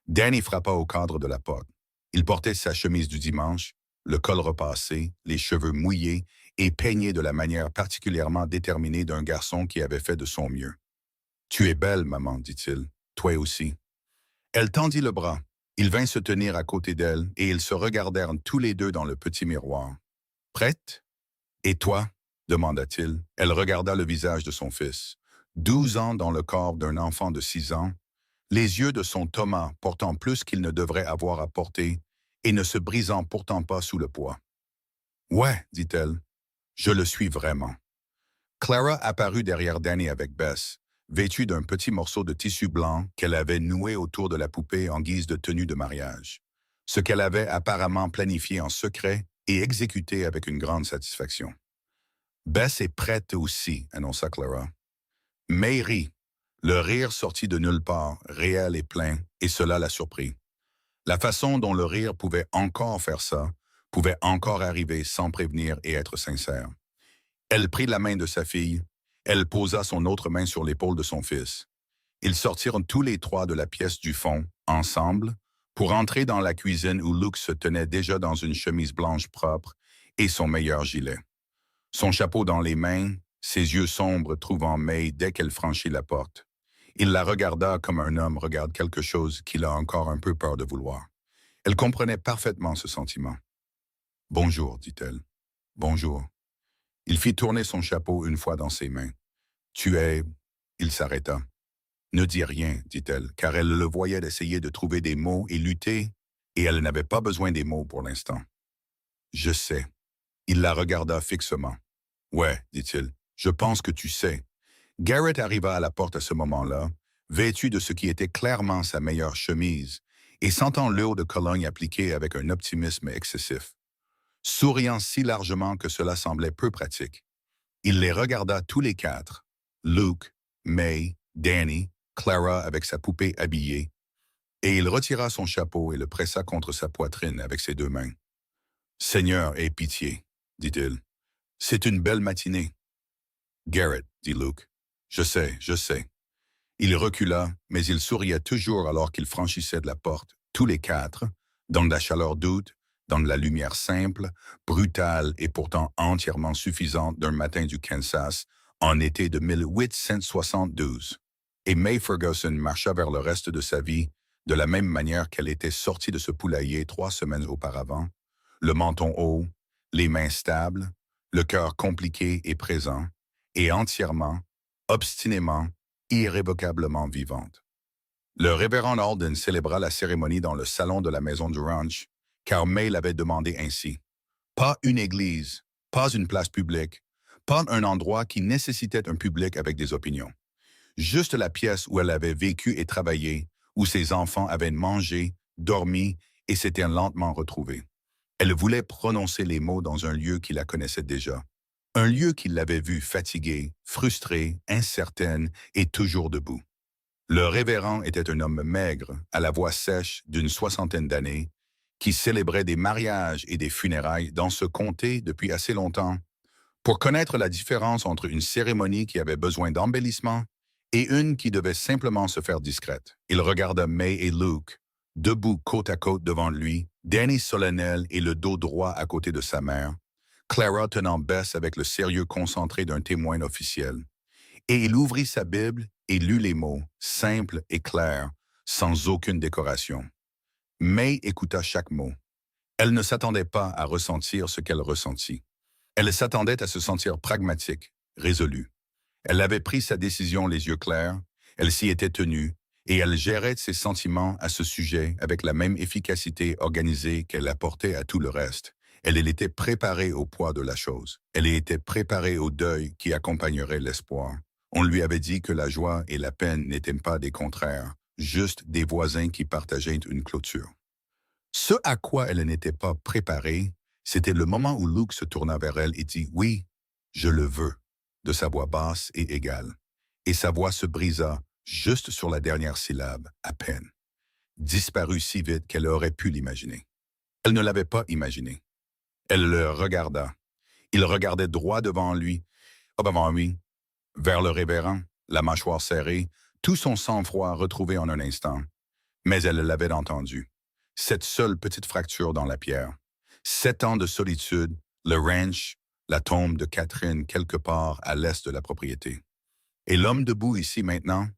Danny frappa au cadre de la porte. Il portait sa chemise du dimanche, le col repassé, les cheveux mouillés et peignés de la manière particulièrement déterminée d'un garçon qui avait fait de son mieux. « Tu es belle, maman, dit-il. Toi aussi. » Elle tendit le bras. Il vint se tenir à côté d'elle et ils se regardèrent tous les deux dans le petit miroir. « Prête? Et toi? » demanda-t-il. Elle regarda le visage de son fils. 12 ans dans le corps d'un enfant de 6 ans, les yeux de son Thomas portant plus qu'il ne devrait avoir à porter et ne se brisant pourtant pas sous le poids. « Ouais, dit-elle, je le suis vraiment. » Clara apparut derrière Danny avec Bess, vêtue d'un petit morceau de tissu blanc qu'elle avait noué autour de la poupée en guise de tenue de mariage, ce qu'elle avait apparemment planifié en secret et exécuté avec une grande satisfaction. « Bess est prête aussi, » annonça Clara. May rit. Le rire sortit de nulle part, réel et plein, et cela la surprit. La façon dont le rire pouvait encore faire ça, pouvait encore arriver sans prévenir et être sincère. Elle prit la main de sa fille, elle posa son autre main sur l'épaule de son fils. Ils sortirent tous les trois de la pièce du fond, ensemble, pour entrer dans la cuisine où Luke se tenait déjà dans une chemise blanche propre et son meilleur gilet. Son chapeau dans les mains, ses yeux sombres trouvant May dès qu'elle franchit la porte. Il la regarda comme un homme regarde quelque chose qu'il a encore un peu peur de vouloir. Elle comprenait parfaitement ce sentiment. « Bonjour, dit-elle. Bonjour. » Il fit tourner son chapeau une fois dans ses mains. « Tu es... » Il s'arrêta. « Ne dis rien, dit-elle, car elle le voyait essayer de trouver des mots et lutter, et elle n'avait pas besoin des mots pour l'instant. « Je sais. » Il la regarda fixement. « Ouais, dit-il, je pense que tu sais. » Garrett arriva à la porte à ce moment-là, vêtu de ce qui était clairement sa meilleure chemise, et sentant l'eau de Cologne appliquée avec un optimisme excessif. Souriant si largement que cela semblait peu pratique. Il les regarda tous les quatre, Luke, May, Danny, Clara avec sa poupée habillée, et il retira son chapeau et le pressa contre sa poitrine avec ses deux mains. « Seigneur, aie pitié, » dit-il. « C'est une belle matinée. »« Garrett, » dit Luke. « Je sais, je sais. » Il recula, mais il souriait toujours alors qu'ils franchissaient de la porte, tous les quatre, dans de la chaleur d'août, dans de la lumière simple, brutale et pourtant entièrement suffisante d'un matin du Kansas, en été de 1872. Et May Ferguson marcha vers le reste de sa vie, de la même manière qu'elle était sortie de ce poulailler 3 semaines auparavant, le menton haut, les mains stables, le cœur compliqué et présent, et entièrement, obstinément, irrévocablement vivante. Le révérend Alden célébra la cérémonie dans le salon de la maison du ranch, car May l'avait demandé ainsi. Pas une église, pas une place publique, pas un endroit qui nécessitait un public avec des opinions. Juste la pièce où elle avait vécu et travaillé, où ses enfants avaient mangé, dormi et s'étaient lentement retrouvés. Elle voulait prononcer les mots dans un lieu qui la connaissait déjà. Un lieu qui l'avait vue fatiguée, frustrée, incertaine et toujours debout. Le révérend était un homme maigre, à la voix sèche d'une 60aine d'années, qui célébrait des mariages et des funérailles dans ce comté depuis assez longtemps, pour connaître la différence entre une cérémonie qui avait besoin d'embellissement et une qui devait simplement se faire discrète. Il regarda May et Luke, debout côte à côte devant lui, Danny solennel et le dos droit à côté de sa mère, Clara tenant Bess avec le sérieux concentré d'un témoin officiel. Et il ouvrit sa Bible et lut les mots, simples et clairs, sans aucune décoration. May écouta chaque mot. Elle ne s'attendait pas à ressentir ce qu'elle ressentit. Elle s'attendait à se sentir pragmatique, résolue. Elle avait pris sa décision les yeux clairs, elle s'y était tenue, et elle gérait ses sentiments à ce sujet avec la même efficacité organisée qu'elle apportait à tout le reste. Elle était préparée au poids de la chose. Elle était préparée au deuil qui accompagnerait l'espoir. On lui avait dit que la joie et la peine n'étaient pas des contraires, juste des voisins qui partageaient une clôture. Ce à quoi elle n'était pas préparée, c'était le moment où Luke se tourna vers elle et dit « Oui, je le veux », de sa voix basse et égale. Et sa voix se brisa juste sur la dernière syllabe, à peine. Disparut si vite qu'elle aurait pu l'imaginer. Elle ne l'avait pas imaginé. Elle le regarda. Il regardait droit devant lui, vers le révérend, la mâchoire serrée, tout son sang-froid retrouvé en un instant. Mais elle l'avait entendu. Cette seule petite fracture dans la pierre. 7 ans de solitude, le ranch, la tombe de Catherine quelque part à l'est de la propriété. Et l'homme debout ici maintenant,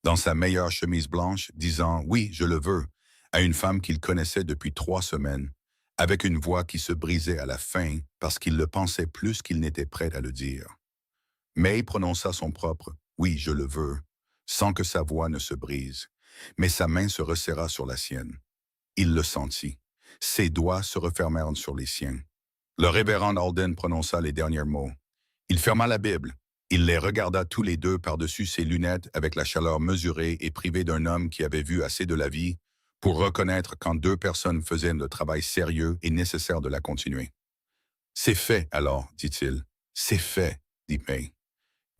dans sa meilleure chemise blanche, disant « Oui, je le veux », à une femme qu'il connaissait depuis 3 semaines, avec une voix qui se brisait à la fin parce qu'il le pensait plus qu'il n'était prêt à le dire. May prononça son propre « Oui, je le veux », sans que sa voix ne se brise, mais sa main se resserra sur la sienne. Il le sentit. Ses doigts se refermèrent sur les siens. Le révérend Alden prononça les derniers mots. Il ferma la Bible. Il les regarda tous les deux par-dessus ses lunettes avec la chaleur mesurée et privée d'un homme qui avait vu assez de la vie pour reconnaître quand 2 personnes faisaient le travail sérieux et nécessaire de la continuer. « C'est fait, alors, dit-il. C'est fait, dit May.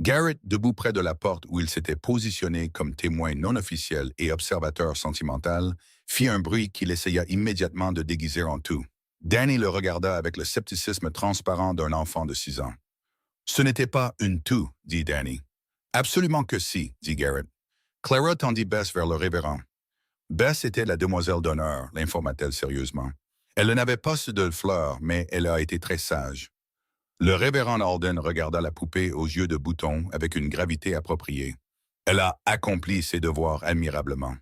Garrett, debout près de la porte où il s'était positionné comme témoin non officiel et observateur sentimental, fit un bruit qu'il essaya immédiatement de déguiser en tout. Danny le regarda avec le scepticisme transparent d'un enfant de 6 ans. « Ce n'était pas une toux, dit Danny. « Absolument que si, dit Garrett. Clara tendit Bess vers le révérend. Bess était la demoiselle d'honneur, l'informa-t-elle sérieusement. Elle n'avait pas su de fleurs, mais elle a été très sage. Le révérend Alden regarda la poupée aux yeux de bouton avec une gravité appropriée. Elle a accompli ses devoirs admirablement.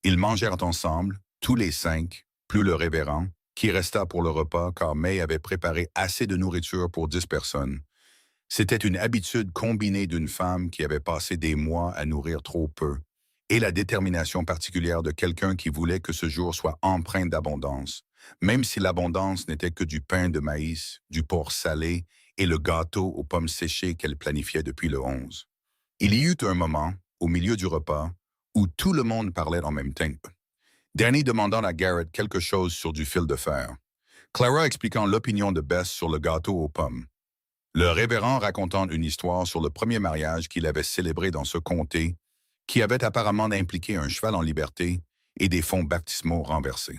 Ils mangèrent ensemble, tous les 5, plus le révérend, qui resta pour le repas car May avait préparé assez de nourriture pour 10 personnes. C'était une habitude combinée d'une femme qui avait passé des mois à nourrir trop peu et la détermination particulière de quelqu'un qui voulait que ce jour soit empreint d'abondance, même si l'abondance n'était que du pain de maïs, du porc salé et le gâteau aux pommes séchées qu'elle planifiait depuis le 11. Il y eut un moment, au milieu du repas, où tout le monde parlait en même temps. Danny demandant à Garrett quelque chose sur du fil de fer. Clara expliquant l'opinion de Bess sur le gâteau aux pommes. Le révérend racontant une histoire sur le premier mariage qu'il avait célébré dans ce comté, qui avait apparemment impliqué un cheval en liberté et des fonds baptismaux renversés.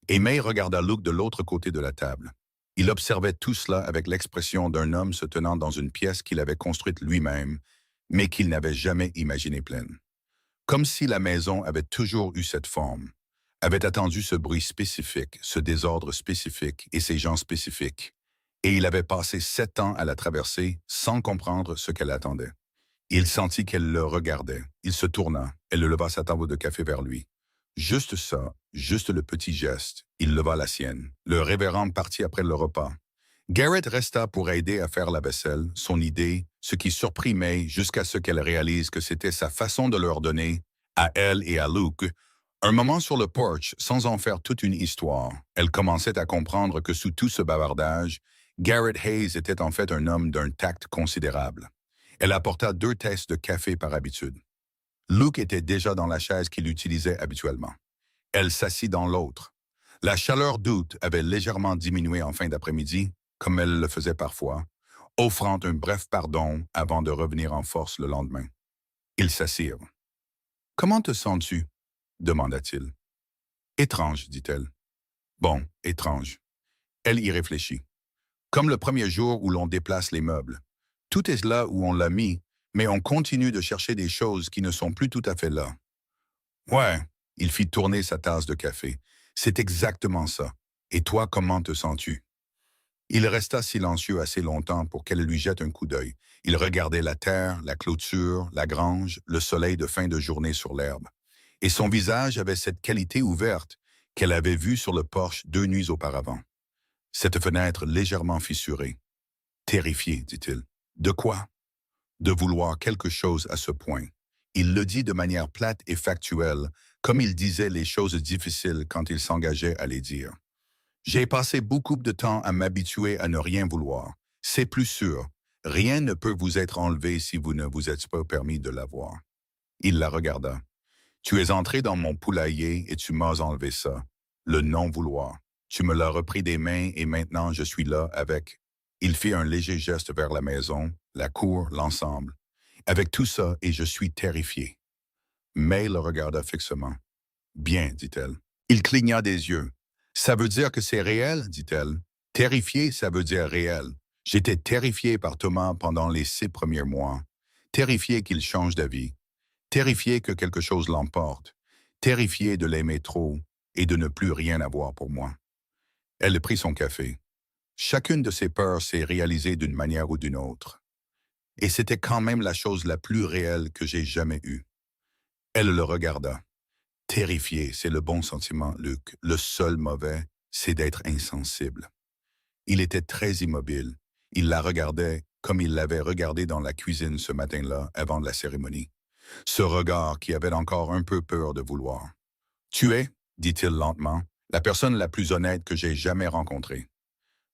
Et May regarda Luke de l'autre côté de la table. Il observait tout cela avec l'expression d'un homme se tenant dans une pièce qu'il avait construite lui-même, mais qu'il n'avait jamais imaginée pleine. Comme si la maison avait toujours eu cette forme, avait attendu ce bruit spécifique, ce désordre spécifique et ces gens spécifiques, et il avait passé 7 ans à la traverser sans comprendre ce qu'elle attendait. Il sentit qu'elle le regardait. Il se tourna. Elle leva sa table de café vers lui. Juste ça, juste le petit geste. Il leva la sienne. Le révérend partit après le repas. Garrett resta pour aider à faire la vaisselle, son idée, ce qui surprit May jusqu'à ce qu'elle réalise que c'était sa façon de leur donner, à elle et à Luke, un moment sur le porch sans en faire toute une histoire. Elle commençait à comprendre que sous tout ce bavardage, Garrett Hayes était en fait un homme d'un tact considérable. Elle apporta 2 tasses de café par habitude. Luke était déjà dans la chaise qu'il utilisait habituellement. Elle s'assit dans l'autre. La chaleur d'août avait légèrement diminué en fin d'après-midi, comme elle le faisait parfois, offrant un bref pardon avant de revenir en force le lendemain. Ils s'assirent. « Comment te sens-tu » demanda-t-il. « Étrange, dit-elle. »« Bon, étrange. » Elle y réfléchit. Comme le premier jour où l'on déplace les meubles. Tout est là où on l'a mis, mais on continue de chercher des choses qui ne sont plus tout à fait là. Ouais, il fit tourner sa tasse de café. C'est exactement ça. Et toi, comment te sens-tu? Il resta silencieux assez longtemps pour qu'elle lui jette un coup d'œil. Il regardait la terre, la clôture, la grange, le soleil de fin de journée sur l'herbe. Et son visage avait cette qualité ouverte qu'elle avait vue sur le porche 2 nuits auparavant. Cette fenêtre légèrement fissurée. « Terrifié, dit-il. »« De quoi » ?»« de vouloir quelque chose à ce point. Il le dit de manière plate et factuelle, comme il disait les choses difficiles quand il s'engageait à les dire. J'ai passé beaucoup de temps à m'habituer à ne rien vouloir. C'est plus sûr. Rien ne peut vous être enlevé si vous ne vous êtes pas permis de l'avoir. Il la regarda. Tu es entré dans mon poulailler et tu m'as enlevé ça. Le non-vouloir. Tu me l'as repris des mains et maintenant je suis là avec. Il fit un léger geste vers la maison, la cour, l'ensemble. Avec tout ça et je suis terrifié. May le regarda fixement. Bien, dit-elle. Il cligna des yeux. Ça veut dire que c'est réel, dit-elle. Terrifié, ça veut dire réel. J'étais terrifié par Thomas pendant les 6 premiers mois. Terrifié qu'il change d'avis. Terrifié que quelque chose l'emporte. Terrifié de l'aimer trop et de ne plus rien avoir pour moi. Elle prit son café. Chacune de ses peurs s'est réalisée d'une manière ou d'une autre. Et c'était quand même la chose la plus réelle que j'ai jamais eue. Elle le regarda. Terrifié, c'est le bon sentiment, Luc. Le seul mauvais, c'est d'être insensible. Il était très immobile. Il la regardait comme il l'avait regardée dans la cuisine ce matin-là, avant la cérémonie. Ce regard qui avait encore un peu peur de vouloir. « Tu es, dit-il lentement, la personne la plus honnête que j'ai jamais rencontrée.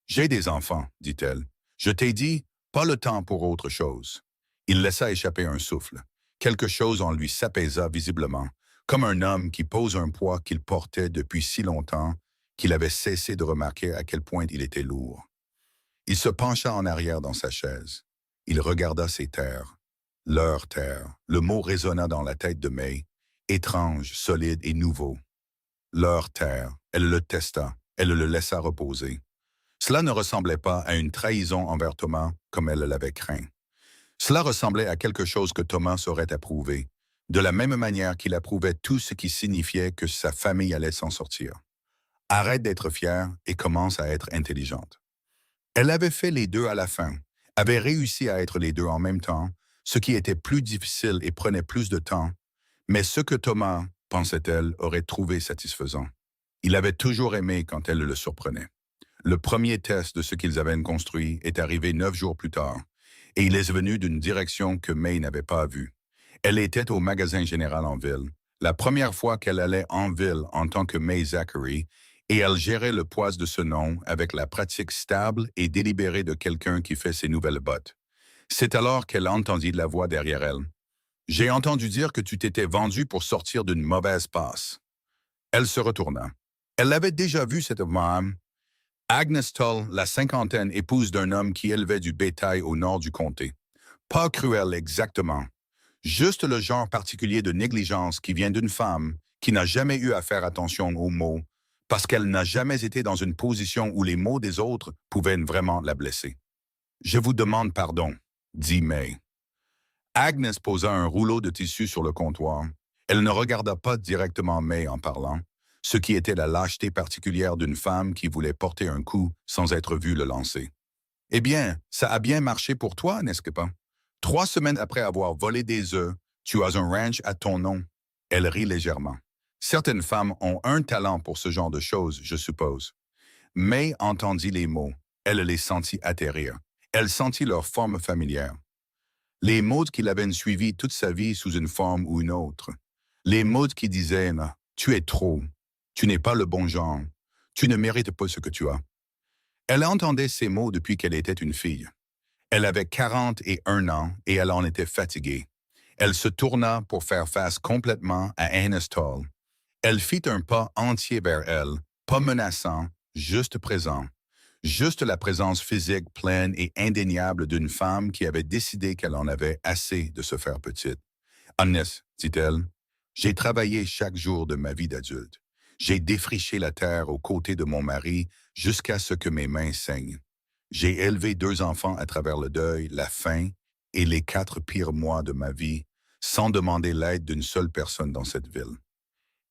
J'ai des enfants, dit-elle. Je t'ai dit, pas le temps pour autre chose. Il laissa échapper un souffle. Quelque chose en lui s'apaisa visiblement, comme un homme qui pose un poids qu'il portait depuis si longtemps qu'il avait cessé de remarquer à quel point il était lourd. Il se pencha en arrière dans sa chaise. Il regarda ses terres. Leur terre. Le mot résonna dans la tête de May, étrange, solide et nouveau. Leur terre. Elle le testa. Elle le laissa reposer. Cela ne ressemblait pas à une trahison envers Thomas comme elle l'avait craint. Cela ressemblait à quelque chose que Thomas aurait approuvé, de la même manière qu'il approuvait tout ce qui signifiait que sa famille allait s'en sortir. Arrête d'être fière et commence à être intelligente. Elle avait fait les deux à la fin, avait réussi à être les deux en même temps, ce qui était plus difficile et prenait plus de temps, mais ce que Thomas, pensait-elle, aurait trouvé satisfaisant. Il avait toujours aimé quand elle le surprenait. Le premier test de ce qu'ils avaient construit est arrivé 9 jours plus tard, et il est venu d'une direction que May n'avait pas vue. Elle était au magasin général en ville, la première fois qu'elle allait en ville en tant que May Zachary, et elle gérait le poids de ce nom avec la pratique stable et délibérée de quelqu'un qui fait ses nouvelles bottes. C'est alors qu'elle entendit la voix derrière elle. « J'ai entendu dire que tu t'étais vendu pour sortir d'une mauvaise passe. » Elle se retourna. Elle l'avait déjà vue, cette femme. Agnes Tull, la cinquantaine, épouse d'un homme qui élevait du bétail au nord du comté. Pas cruel exactement. Juste le genre particulier de négligence qui vient d'une femme qui n'a jamais eu à faire attention aux mots, parce qu'elle n'a jamais été dans une position où les mots des autres pouvaient vraiment la blesser. « Je vous demande pardon, » dit May. Agnes posa un rouleau de tissu sur le comptoir. Elle ne regarda pas directement May en parlant, ce qui était la lâcheté particulière d'une femme qui voulait porter un coup sans être vue le lancer. « Eh bien, ça a bien marché pour toi, n'est-ce pas? 3 semaines après avoir volé des œufs, tu as un ranch à ton nom. » Elle rit légèrement. Certaines femmes ont un talent pour ce genre de choses, je suppose. May entendit les mots. Elle les sentit atterrir. Elle sentit leur forme familière. Les mots qu'il avait suivis toute sa vie sous une forme ou une autre. Les mots qui disaient « Tu es trop. Tu n'es pas le bon genre. Tu ne mérites pas ce que tu as. » Elle entendait ces mots depuis qu'elle était une fille. Elle avait 41 ans et elle en était fatiguée. Elle se tourna pour faire face complètement à Agnes Tull. Elle fit un pas entier vers elle, pas menaçant, juste présent. Juste la présence physique pleine et indéniable d'une femme qui avait décidé qu'elle en avait assez de se faire petite. « Agnes, dit-elle, j'ai travaillé chaque jour de ma vie d'adulte. J'ai défriché la terre aux côtés de mon mari jusqu'à ce que mes mains saignent. J'ai élevé 2 enfants à travers le deuil, la faim et les 4 pires mois de ma vie sans demander l'aide d'une seule personne dans cette ville. »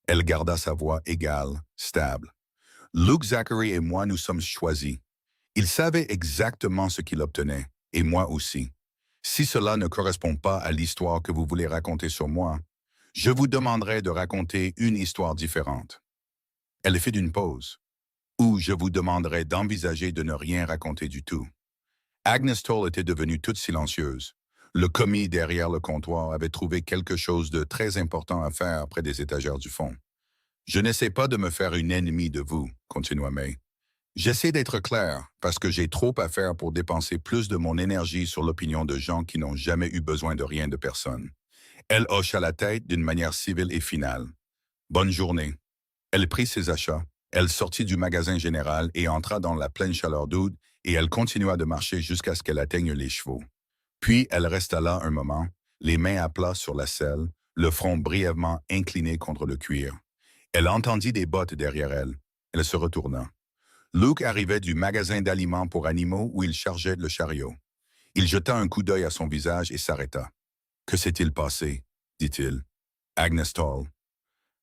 Elle garda sa voix égale, stable. « Luke Zachary et moi nous sommes choisis. Il savait exactement ce qu'il obtenait, et moi aussi. Si cela ne correspond pas à l'histoire que vous voulez raconter sur moi, je vous demanderai de raconter une histoire différente. » Elle fit une pause. « Ou je vous demanderai d'envisager de ne rien raconter du tout. » Agnes Tull était devenue toute silencieuse. Le commis derrière le comptoir avait trouvé quelque chose de très important à faire près des étagères du fond. Je n'essaie pas de me faire une ennemie de vous, continua May. J'essaie d'être clair parce que j'ai trop à faire pour dépenser plus de mon énergie sur l'opinion de gens qui n'ont jamais eu besoin de rien de personne. Elle hocha la tête d'une manière civile et finale. Bonne journée. Elle prit ses achats, elle sortit du magasin général et entra dans la pleine chaleur d'août et elle continua de marcher jusqu'à ce qu'elle atteigne les chevaux. Puis elle resta là un moment, les mains à plat sur la selle, le front brièvement incliné contre le cuir. Elle entendit des bottes derrière elle. Elle se retourna. Luke arrivait du magasin d'aliments pour animaux où il chargeait le chariot. Il jeta un coup d'œil à son visage et s'arrêta. « Que s'est-il passé ?» dit-il. Agnes Toll.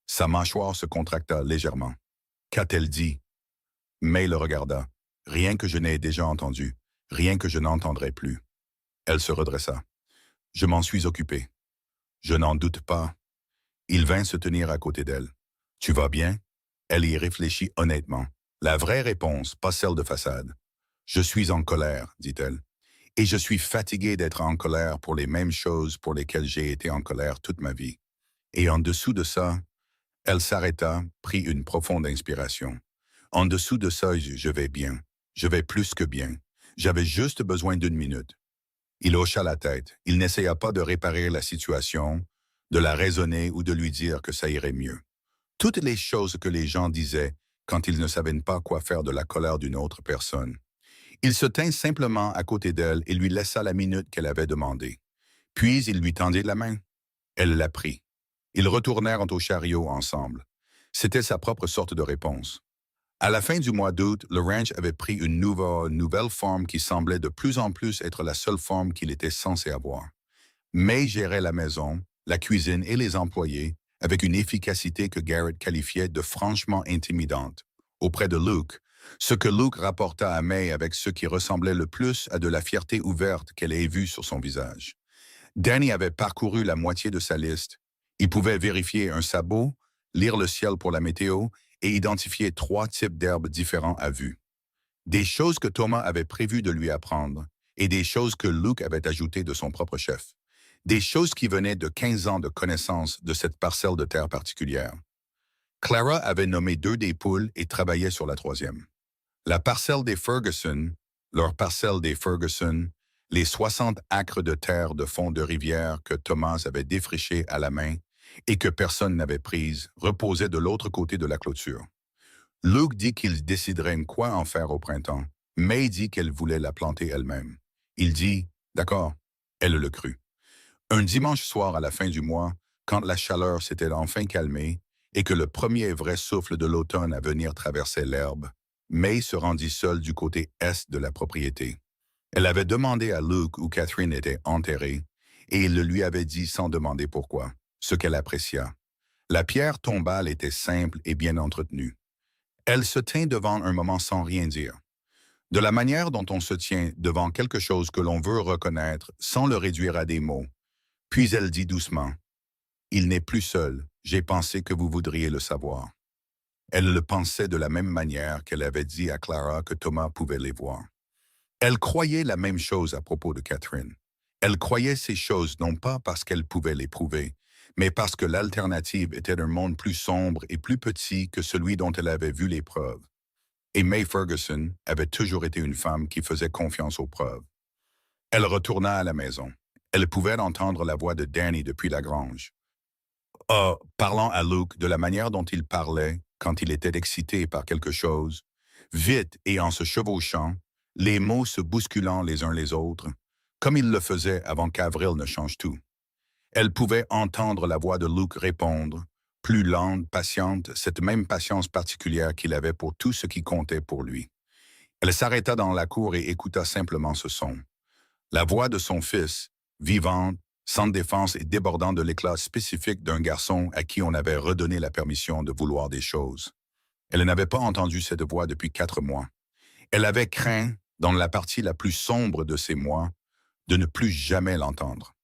Sa mâchoire se contracta légèrement. « Qu'a-t-elle dit ?» May le regarda. « Rien que je n'ai déjà entendu, rien que je n'entendrai plus. » Elle se redressa. « Je m'en suis occupé. »« Je n'en doute pas. » Il vint se tenir à côté d'elle. « Tu vas bien ?» Elle y réfléchit honnêtement. La vraie réponse, pas celle de façade. « Je suis en colère, dit-elle. Et je suis fatiguée d'être en colère pour les mêmes choses pour lesquelles j'ai été en colère toute ma vie. Et en dessous de ça, elle s'arrêta, prit une profonde inspiration. En dessous de ça, je vais bien. Je vais plus que bien. J'avais juste besoin d'une minute. Il hocha la tête. Il n'essaya pas de réparer la situation, de la raisonner ou de lui dire que ça irait mieux. Toutes les choses que les gens disaient quand ils ne savaient pas quoi faire de la colère d'une autre personne. Il se tint simplement à côté d'elle et lui laissa la minute qu'elle avait demandée. Puis il lui tendit la main. Elle la prit. Ils retournèrent au chariot ensemble. C'était sa propre sorte de réponse. À la fin du mois d'août, le ranch avait pris une nouvelle forme qui semblait de plus en plus être la seule forme qu'il était censé avoir. May gérait la maison, la cuisine et les employés avec une efficacité que Garrett qualifiait de franchement intimidante. Auprès de Luke, ce que Luke rapporta à May avec ce qui ressemblait le plus à de la fierté ouverte qu'elle ait vue sur son visage. Danny avait parcouru la moitié de sa liste. Il pouvait vérifier un sabot, lire le ciel pour la météo et identifier 3 types d'herbes différents à vue. Des choses que Thomas avait prévu de lui apprendre et des choses que Luke avait ajoutées de son propre chef. Des choses qui venaient de 15 ans de connaissance de cette parcelle de terre particulière. Clara avait nommé 2 des poules et travaillait sur la 3e. La parcelle des Ferguson, leur parcelle des Ferguson, les 60 acres de terre de fond de rivière que Thomas avait défrichés à la main et que personne n'avait prise, reposaient de l'autre côté de la clôture. Luke dit qu'il déciderait quoi en faire au printemps. May dit qu'elle voulait la planter elle-même. Il dit « D'accord », elle le crut. Un dimanche soir à la fin du mois, quand la chaleur s'était enfin calmée et que le premier vrai souffle de l'automne à venir traversait l'herbe, May se rendit seule du côté est de la propriété. Elle avait demandé à Luke où Catherine était enterrée et il le lui avait dit sans demander pourquoi, ce qu'elle apprécia. La pierre tombale était simple et bien entretenue. Elle se tint devant un moment sans rien dire. De la manière dont on se tient devant quelque chose que l'on veut reconnaître sans le réduire à des mots. Puis elle dit doucement, « Il n'est plus seul, j'ai pensé que vous voudriez le savoir. » Elle le pensait de la même manière qu'elle avait dit à Clara que Thomas pouvait les voir. Elle croyait la même chose à propos de Catherine. Elle croyait ces choses non pas parce qu'elle pouvait les prouver, mais parce que l'alternative était un monde plus sombre et plus petit que celui dont elle avait vu les preuves. Et May Ferguson avait toujours été une femme qui faisait confiance aux preuves. Elle retourna à la maison. Elle pouvait entendre la voix de Danny depuis la grange. Parlant à Luke de la manière dont il parlait quand il était excité par quelque chose, vite et en se chevauchant, les mots se bousculant les uns les autres, comme il le faisait avant qu'Avril ne change tout. Elle pouvait entendre la voix de Luke répondre, plus lente, patiente, cette même patience particulière qu'il avait pour tout ce qui comptait pour lui. Elle s'arrêta dans la cour et écouta simplement ce son. La voix de son fils, vivante, sans défense et débordant de l'éclat spécifique d'un garçon à qui on avait redonné la permission de vouloir des choses. Elle n'avait pas entendu cette voix depuis 4 mois. Elle avait craint, dans la partie la plus sombre de ces mois, de ne plus jamais l'entendre.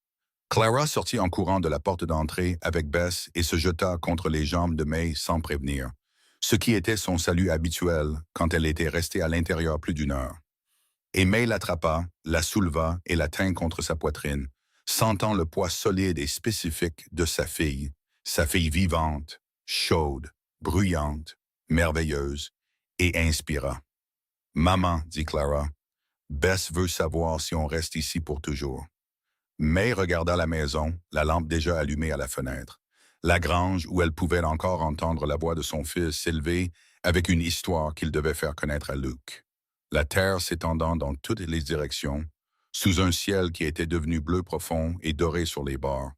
Clara sortit en courant de la porte d'entrée avec Bess et se jeta contre les jambes de May sans prévenir, ce qui était son salut habituel quand elle était restée à l'intérieur plus d'1 heure. Et May l'attrapa, la souleva et la tint contre sa poitrine, sentant le poids solide et spécifique de sa fille vivante, chaude, bruyante, merveilleuse, et inspira. « Maman, dit Clara, Bess veut savoir si on reste ici pour toujours. » May regarda la maison, la lampe déjà allumée à la fenêtre. La grange où elle pouvait encore entendre la voix de son fils s'élever avec une histoire qu'il devait faire connaître à Luke. La terre s'étendant dans toutes les directions, sous un ciel qui était devenu bleu profond et doré sur les bords,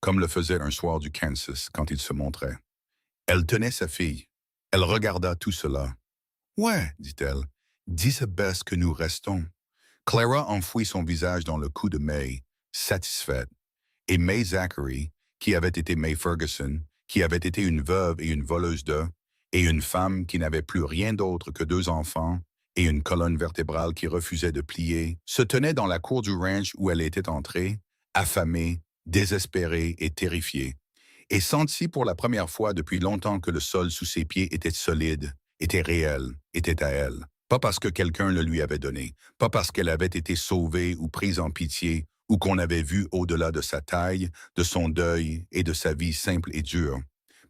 comme le faisait un soir du Kansas quand il se montrait. Elle tenait sa fille. Elle regarda tout cela. « Ouais, dit-elle, dis à Bess que nous restons. » Clara enfouit son visage dans le cou de May, satisfaite, et May Zachary, qui avait été May Ferguson, qui avait été une veuve et une voleuse d'œufs, et une femme qui n'avait plus rien d'autre que 2 enfants et une colonne vertébrale qui refusait de plier, se tenait dans la cour du ranch où elle était entrée, affamée, désespérée et terrifiée, et sentit pour la première fois depuis longtemps que le sol sous ses pieds était solide, était réel, était à elle. Pas parce que quelqu'un le lui avait donné, pas parce qu'elle avait été sauvée ou prise en pitié, ou qu'on avait vu au-delà de sa taille, de son deuil et de sa vie simple et dure,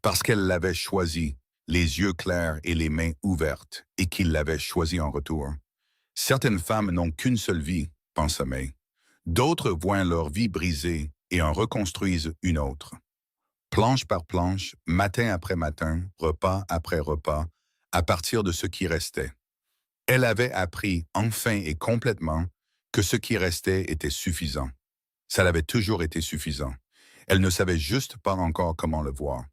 parce qu'elle l'avait choisi, les yeux clairs et les mains ouvertes, et qu'il l'avait choisi en retour. Certaines femmes n'ont qu'une seule vie, pensa May. D'autres voient leur vie brisée et en reconstruisent une autre. Planche par planche, matin après matin, repas après repas, à partir de ce qui restait. Elle avait appris, enfin et complètement, que ce qui restait était suffisant. Ça l'avait toujours été suffisant. Elle ne savait juste pas encore comment le voir.